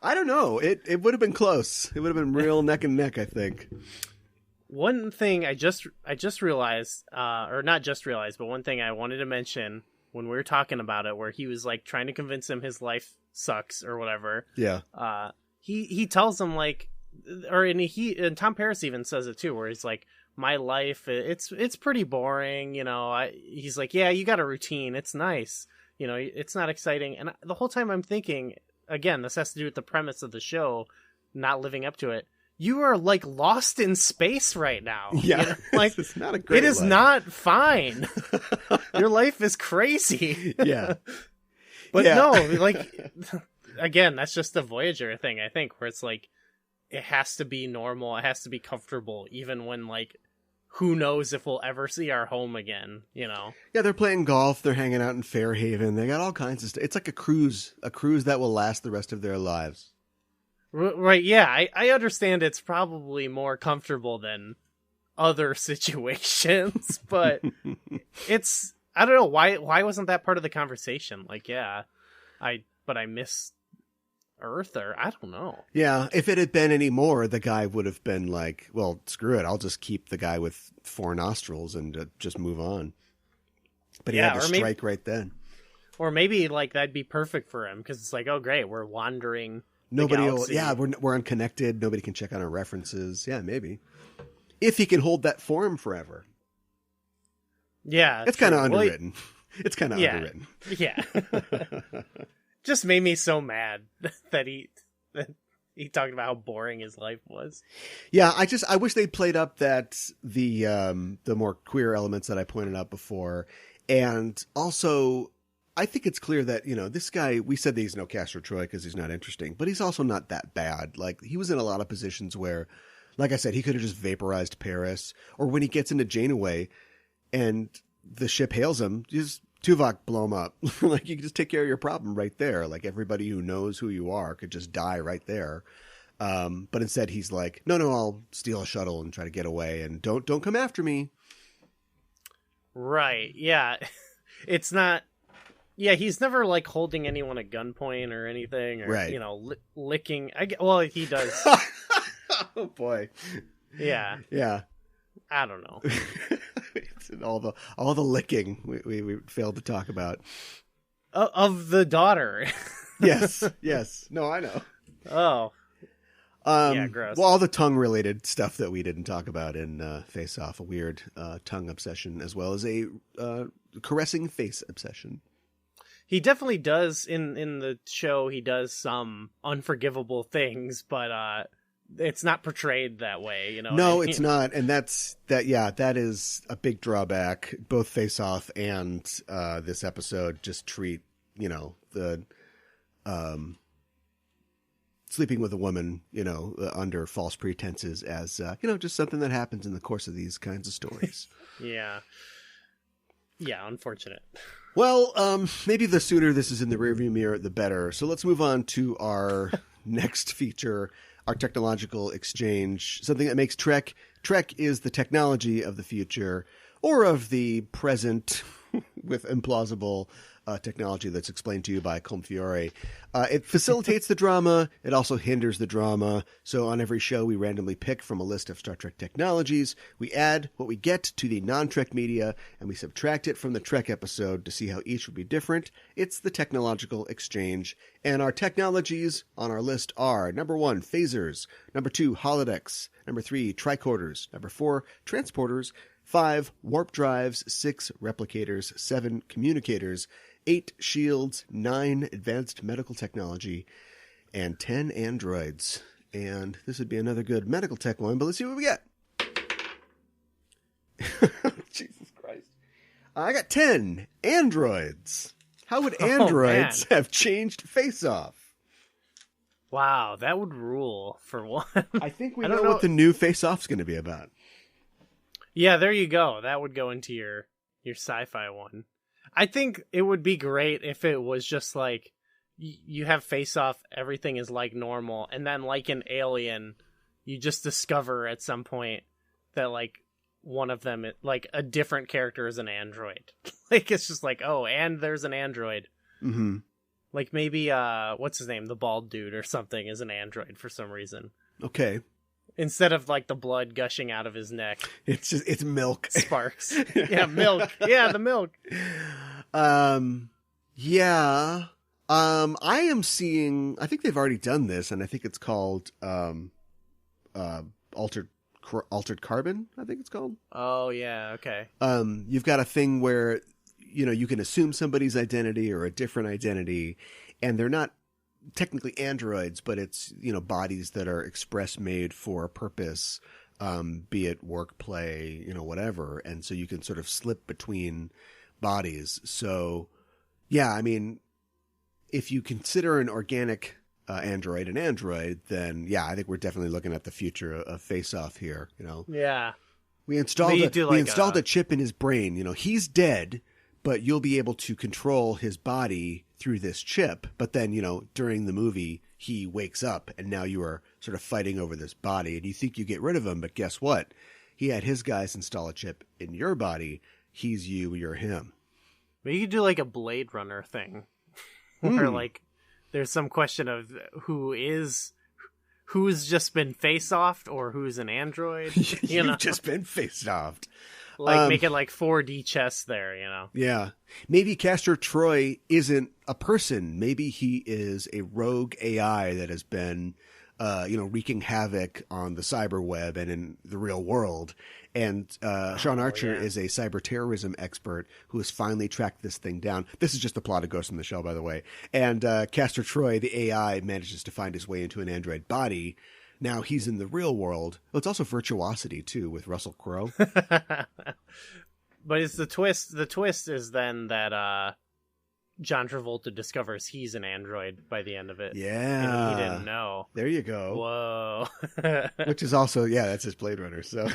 I don't know. It would have been close. It would have been real neck and neck, I think. One thing I just realized, or not just realized, but one thing I wanted to mention when we were talking about it, where he was like trying to convince him his life sucks or whatever. Yeah. He tells him like, and Tom Paris even says it too, where he's like, my life, it's pretty boring, you know. He's like, yeah, you got a routine, it's nice, you know, it's not exciting. And the whole time I'm thinking, again, this has to do with the premise of the show not living up to it. You are like lost in space right now. Yeah, you know? Like it's not a great it is life. not fine. Your life is crazy. Yeah, but yeah. no, like again, that's just the Voyager thing, I think, where it's like it has to be normal, it has to be comfortable, even when like who knows if we'll ever see our home again, you know? Yeah, they're playing golf, they're hanging out in Fairhaven, they got all kinds of stuff. It's like a cruise that will last the rest of their lives. Right, yeah, I understand it's probably more comfortable than other situations, but it's, I don't know, why wasn't that part of the conversation? Like, yeah, I miss Earth, or I don't know. Yeah, if it had been any more, the guy would have been like, well, screw it, I'll just keep the guy with 4 nostrils and just move on. But he had to strike right then. Or maybe, like, that'd be perfect for him, because it's like, oh, great, we're wandering. Nobody will, yeah, we're unconnected. Nobody can check on our references. Yeah, maybe. If he can hold that form forever. Yeah. It's kind of underwritten. It's kind of underwritten. Yeah. Just made me so mad that he talked about how boring his life was. Yeah, I wish they'd played up the more queer elements that I pointed out before. And also, I think it's clear that, you know, this guy, we said that he's no Castor Troy because he's not interesting, but he's also not that bad. Like, he was in a lot of positions where, like I said, he could have just vaporized Paris, or when he gets into Janeway and the ship hails him, just Tuvok blow him up. Like, you can just take care of your problem right there. Like, everybody who knows who you are could just die right there. But instead he's like, no, I'll steal a shuttle and try to get away, and don't come after me. Right. Yeah. It's not. Yeah, he's never like holding anyone at gunpoint or anything, or right. You know, licking. Well, he does. Oh boy. Yeah. Yeah. I don't know. It's all the licking we failed to talk about of the daughter. Yes. No, I know. Oh. Yeah, gross. Well, all the tongue-related stuff that we didn't talk about in Face Off, a weird tongue obsession, as well as a caressing face obsession. He definitely does, in the show, he does some unforgivable things, but it's not portrayed that way, you know? No, it's not, and that is a big drawback. Both Face Off and this episode just treat, you know, the sleeping with a woman, you know, under false pretenses as, you know, just something that happens in the course of these kinds of stories. Yeah, unfortunate. Well, maybe the sooner this is in the rearview mirror, the better. So let's move on to our next feature, our technological exchange, something that makes Trek. Trek is the technology of the future, or of the present, with implausible technology that's explained to you by Colm Fiore. It facilitates the drama. It also hinders the drama. So on every show, we randomly pick from a list of Star Trek technologies. We add what we get to the non-Trek media, and we subtract it from the Trek episode to see how each would be different. It's the technological exchange. And our technologies on our list are: number 1, phasers; number 2, holodecks; number 3, tricorders; number 4, transporters; 5, warp drives; 6, replicators; 7, communicators; 8, shields; 9, advanced medical technology; and 10, androids. And this would be another good medical tech one, but let's see what we get. Jesus Christ. I got 10 androids. How would androids have changed Face Off? Wow, that would rule for one. I think we I know don't know what the new Face Off's going to be about. Yeah, there you go. That would go into your sci-fi one. I think it would be great if it was just like you have Face Off, everything is like normal, and then like an Alien, you just discover at some point that like one of them, like a different character is an android. Like it's just like, oh, and there's an android. Mm-hmm. Like maybe what's his name, the bald dude or something, is an android for some reason. Okay. Instead of like the blood gushing out of his neck, it's milk. Sparks. Yeah, milk. Yeah, the milk. Yeah. I am seeing, I think they've already done this, and I think it's called Altered Carbon, I think it's called. Oh, yeah, okay. You've got a thing where, you can assume somebody's identity or a different identity, and they're not technically androids, but it's, bodies that are express made for a purpose, be it work, play, whatever. And so you can sort of slip between bodies. So, yeah, I mean, if you consider an organic android an android, then yeah, I think we're definitely looking at the future of Face Off here. Yeah, we installed a chip in his brain. He's dead, but you'll be able to control his body through this chip. But then during the movie, he wakes up, and now you are sort of fighting over this body, and you think you get rid of him, but guess what? He had his guys install a chip in your body. He's you, you're him. But you could do like a Blade Runner thing. Where like there's some question of who's just been face-offed or who's an android. You've just been face-offed. Like make it like 4D chess there, Yeah. Maybe Castor Troy isn't a person. Maybe he is a rogue AI that has been wreaking havoc on the cyber web and in the real world. And Sean Archer is a cyber terrorism expert who has finally tracked this thing down. This is just the plot of Ghost in the Shell, by the way. And Castor Troy, the AI, manages to find his way into an android body. Now he's in the real world. Well, it's also Virtuosity, too, with Russell Crowe. But it's the twist. The twist is then that John Travolta discovers he's an android by the end of it. Yeah. And he didn't know. There you go. Whoa. Which is also, that's his Blade Runner, so.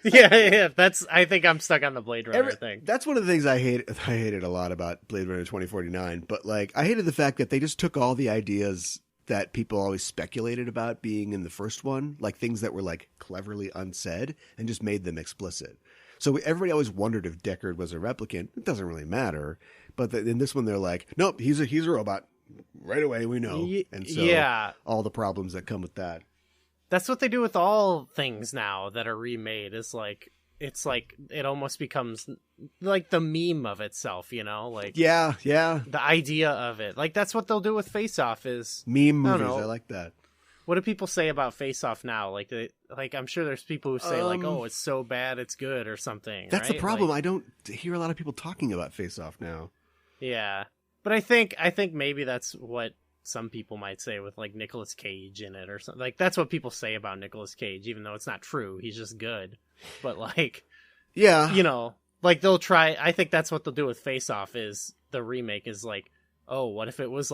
yeah. I think I'm stuck on the Blade Runner thing. That's one of the things I hated a lot about Blade Runner 2049. But, I hated the fact that they just took all the ideas that people always speculated about being in the first one, like things that were, cleverly unsaid, and just made them explicit. So everybody always wondered if Deckard was a replicant. It doesn't really matter. But in this one, they're like, nope, he's a robot. Right away, we know. And so all the problems that come with that. That's what they do with all things now that are remade. It's like it almost becomes like the meme of itself, Yeah. The idea of it. That's what they'll do with Face Off is meme movies. I like that. What do people say about Face Off now? I'm sure there's people who say oh, it's so bad it's good or something. That's right? the problem. I don't hear a lot of people talking about Face Off now. Yeah, but I think maybe that's what some people might say with Nicolas Cage in it or something. That's what people say about Nicolas Cage, even though it's not true. He's just good. But yeah, they'll try. I think that's what they'll do with Face Off. Is the remake is oh, what if it was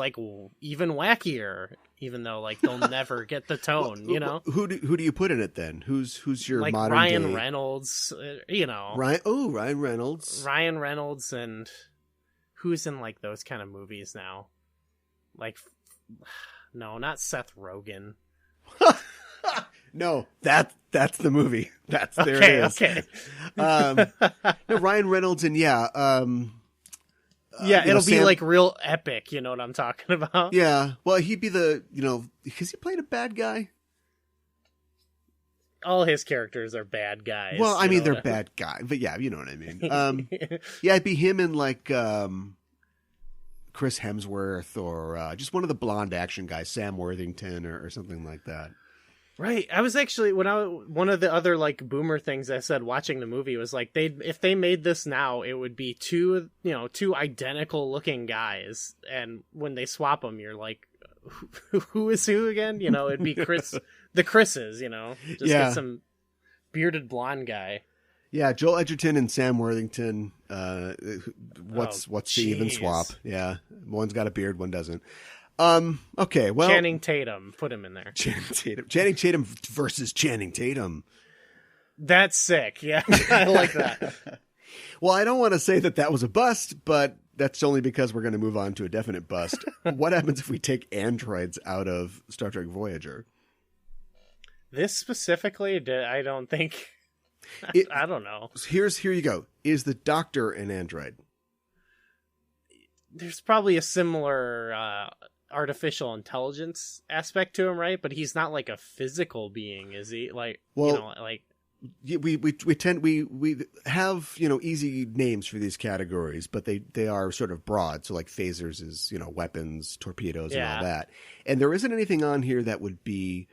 even wackier? Even though they'll never get the tone, Who do you put in it then? Who's your modern Ryan day? Reynolds? Ryan Reynolds. Ryan Reynolds and who's in those kind of movies now? No, not Seth Rogen. No, that's the movie. There it is. Okay. No, Ryan Reynolds and it'll be real epic. You know what I'm talking about? Yeah. Well, he'd be because he played a bad guy. All his characters are bad guys. Well, I mean, they're bad guys, but yeah, you know what I mean. It'd be him and Chris Hemsworth or just one of the blonde action guys, Sam Worthington or something like that. Right. I was actually one of the other boomer things I said watching the movie was if they made this now, it would be two identical looking guys, and when they swap them, you're like, who is who again? It'd be the Chris's. Just get some bearded blonde guy. Yeah, Joel Edgerton and Sam Worthington. What's the even swap? Yeah, one's got a beard, one doesn't. Okay, well, Channing Tatum, put him in there. Channing Tatum versus Channing Tatum. That's sick. Yeah, I like that. Well, I don't want to say that was a bust, but that's only because we're going to move on to a definite bust. What happens if we take androids out of Star Trek Voyager? This specifically, I don't think. I don't know. Here you go. Is the Doctor an android? There's probably a similar artificial intelligence aspect to him, right? But he's not like a physical being, is he? Like, well, you know, like we have, you know, easy names for these categories, but they are sort of broad. So like phasers is, you know, weapons, torpedoes, and all that. And there isn't anything on here that would be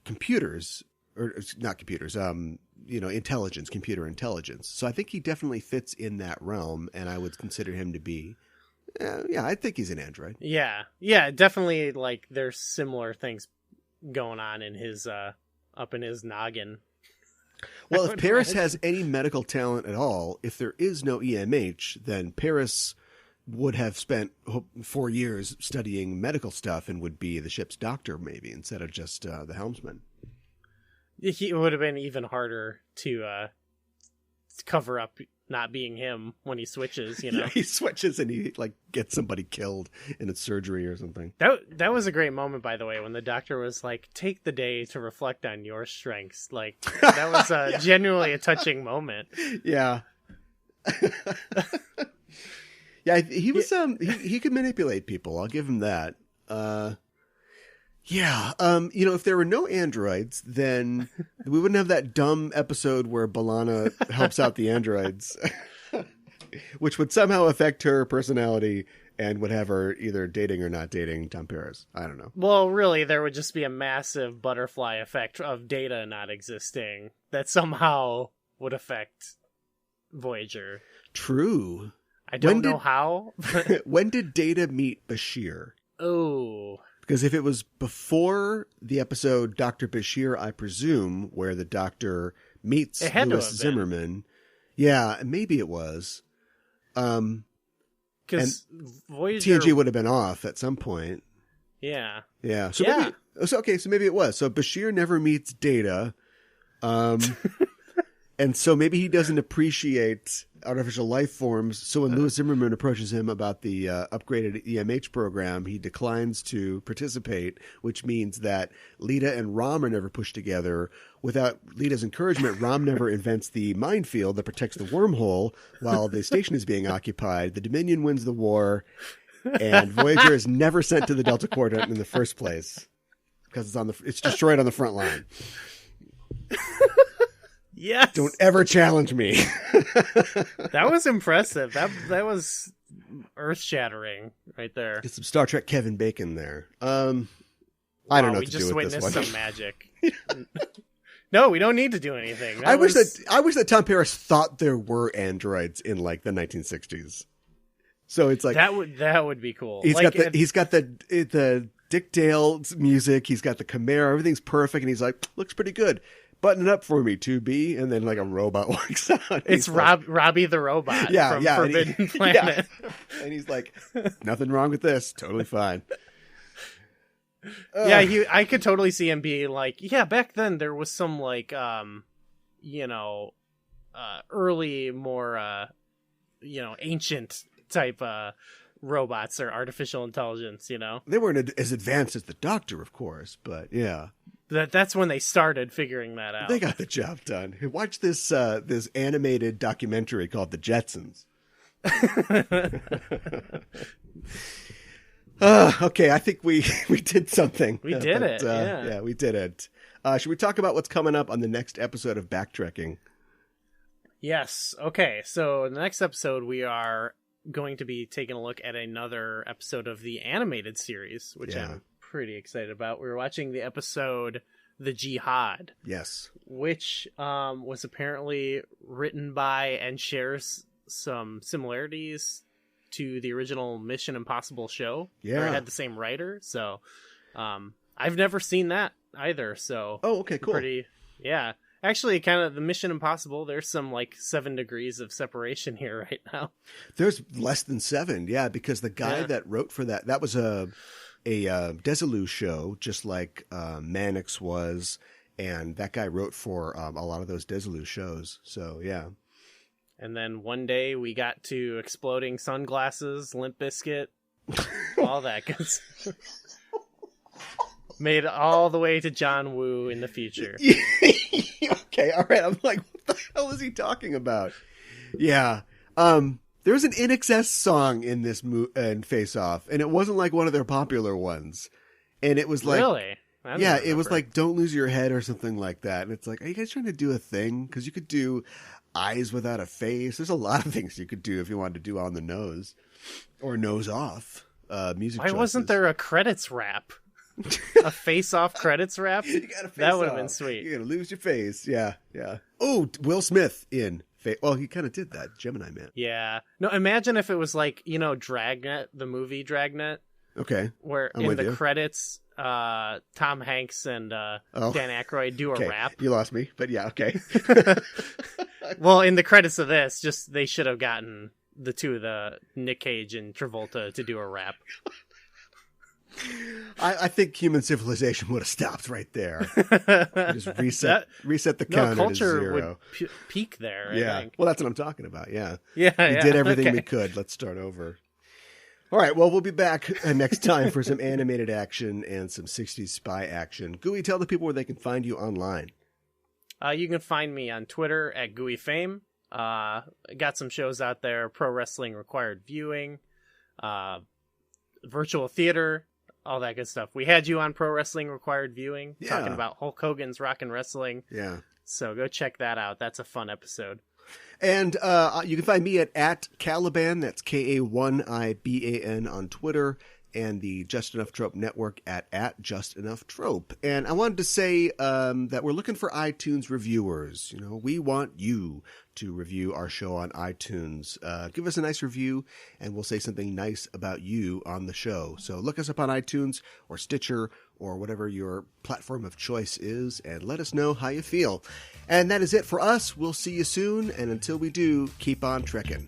computers, or not computers, you know, intelligence, computer intelligence. So I think he definitely fits in that realm, and I would consider him to be, yeah, I think he's an android. Yeah, definitely. Like, there's similar things going on in his up in his noggin. Well, if Paris has any medical talent at all, if there is no EMH, then Paris would have spent 4 years studying medical stuff and would be the ship's doctor, maybe, instead of just the helmsman. It would have been even harder to cover up not being him when he switches, you know? Yeah, he switches and he like gets somebody killed in a surgery or something. That was a great moment, by the way, when the doctor was like, take the day to reflect on your strengths. Like, that was genuinely a touching moment. Yeah. Yeah, he was he could manipulate people. I'll give him that. Yeah, you know, if there were no androids, then we wouldn't have that dumb episode where B'Elanna helps out the androids, which would somehow affect her personality and would have her either dating or not dating Tom Paris. I don't know. Well, really, there would just be a massive butterfly effect of Data not existing that somehow would affect Voyager. True. I don't know how. When did Data meet Bashir? Oh. Because if it was before the episode Dr. Bashir, I presume, where the Doctor meets Louis Zimmerman. Yeah, maybe it was. Because Voyager... TNG would have been off at some point. Yeah. Yeah. So maybe it was. So Bashir never meets Data. And so maybe he doesn't appreciate artificial life forms. So when Louis Zimmerman approaches him about the upgraded EMH program, he declines to participate, which means that Lita and Rom are never pushed together. Without Lita's encouragement, Rom never invents the minefield that protects the wormhole while the station is being occupied. The Dominion wins the war, and Voyager is never sent to the Delta Quadrant in the first place because it's destroyed on the front line. Yes. Don't ever challenge me. That was impressive. That was earth-shattering right there. Get some Star Trek Kevin Bacon there. I don't know what to do with this one. We just witnessed some magic. No, we don't need to do anything. I wish that Tom Paris thought there were androids in like the 1960s. So it's like that would be cool. He's got the Dick Dale music. He's got the Chimera. Everything's perfect, and he's like, looks pretty good. Button it up for me, 2B, and then like a robot walks out. It's Robbie the robot from Forbidden Planet. Yeah. And he's like, nothing wrong with this. Totally fine. Yeah, I could totally see him being like, yeah, back then there was some like, early, more, ancient type robots or artificial intelligence, you know? They weren't as advanced as the Doctor, of course, but yeah. That's when they started figuring that out. They got the job done. Watch this this animated documentary called The Jetsons. Okay, I think we did something. We did it. Yeah, we did it. Should we talk about what's coming up on the next episode of Backtrekking? Yes. Okay, so in the next episode, we are going to be taking a look at another episode of the animated series, which I'm pretty excited about. We were watching the episode The Jihad. Yes. Which was apparently written by and shares some similarities to the original Mission Impossible show. Yeah. Where it had the same writer. So I've never seen that either. So oh, okay, cool. Yeah. Actually, kind of the Mission Impossible, there's some like 7 degrees of separation here right now. There's less than 7, yeah, because the guy that wrote for that was a a Desilu show, just like Mannix was, and that guy wrote for a lot of those Desilu shows. So yeah. And then one day we got to Exploding Sunglasses, Limp Bizkit, all that good stuff. Made it all the way to John Woo in the future. Okay, all right. I'm like, what the hell is he talking about? Yeah. There's an INXS song in this in Face Off, and it wasn't like one of their popular ones. And it was like, really? Yeah, it was like Don't Lose Your Head or something like that. And it's like, are you guys trying to do a thing? Because you could do Eyes Without a Face. There's a lot of things you could do if you wanted to do On the Nose or Nose Off music. Why wasn't there a credits rap? A face-off credits rap? That would have been sweet. You're gonna lose your face. Yeah. Oh, Will Smith in. Well, he kind of did that. Gemini Man. Yeah. No, imagine if it was like, Dragnet, the movie Dragnet. Okay. Where in the credits, Tom Hanks and Dan Aykroyd do a rap. You lost me, but yeah, okay. Well, in the credits of this, they should have gotten the Nick Cage and Travolta to do a rap. I think human civilization would have stopped right there. Just reset the count at zero. Culture would peak there. Yeah. I think. Well, that's what I'm talking about. Yeah. We did everything we could. Let's start over. All right. Well, we'll be back next time for some animated action and some 60s spy action. Gooey, tell the people where they can find you online. You can find me on Twitter at GooeyFame. Got some shows out there: Pro Wrestling Required Viewing, Virtual Theater. All that good stuff. We had you on Pro Wrestling Required Viewing, talking about Hulk Hogan's Rockin' Wrestling. Yeah. So go check that out. That's a fun episode. And you can find me at Caliban, that's K-A-1-I-B-A-N on Twitter, and the Just Enough Trope Network at Just Enough Trope. And I wanted to say that we're looking for iTunes reviewers. We want you to review our show on iTunes. Give us a nice review, and we'll say something nice about you on the show. So look us up on iTunes or Stitcher or whatever your platform of choice is, and let us know how you feel. And that is it for us. We'll see you soon, and until we do, keep on trekking.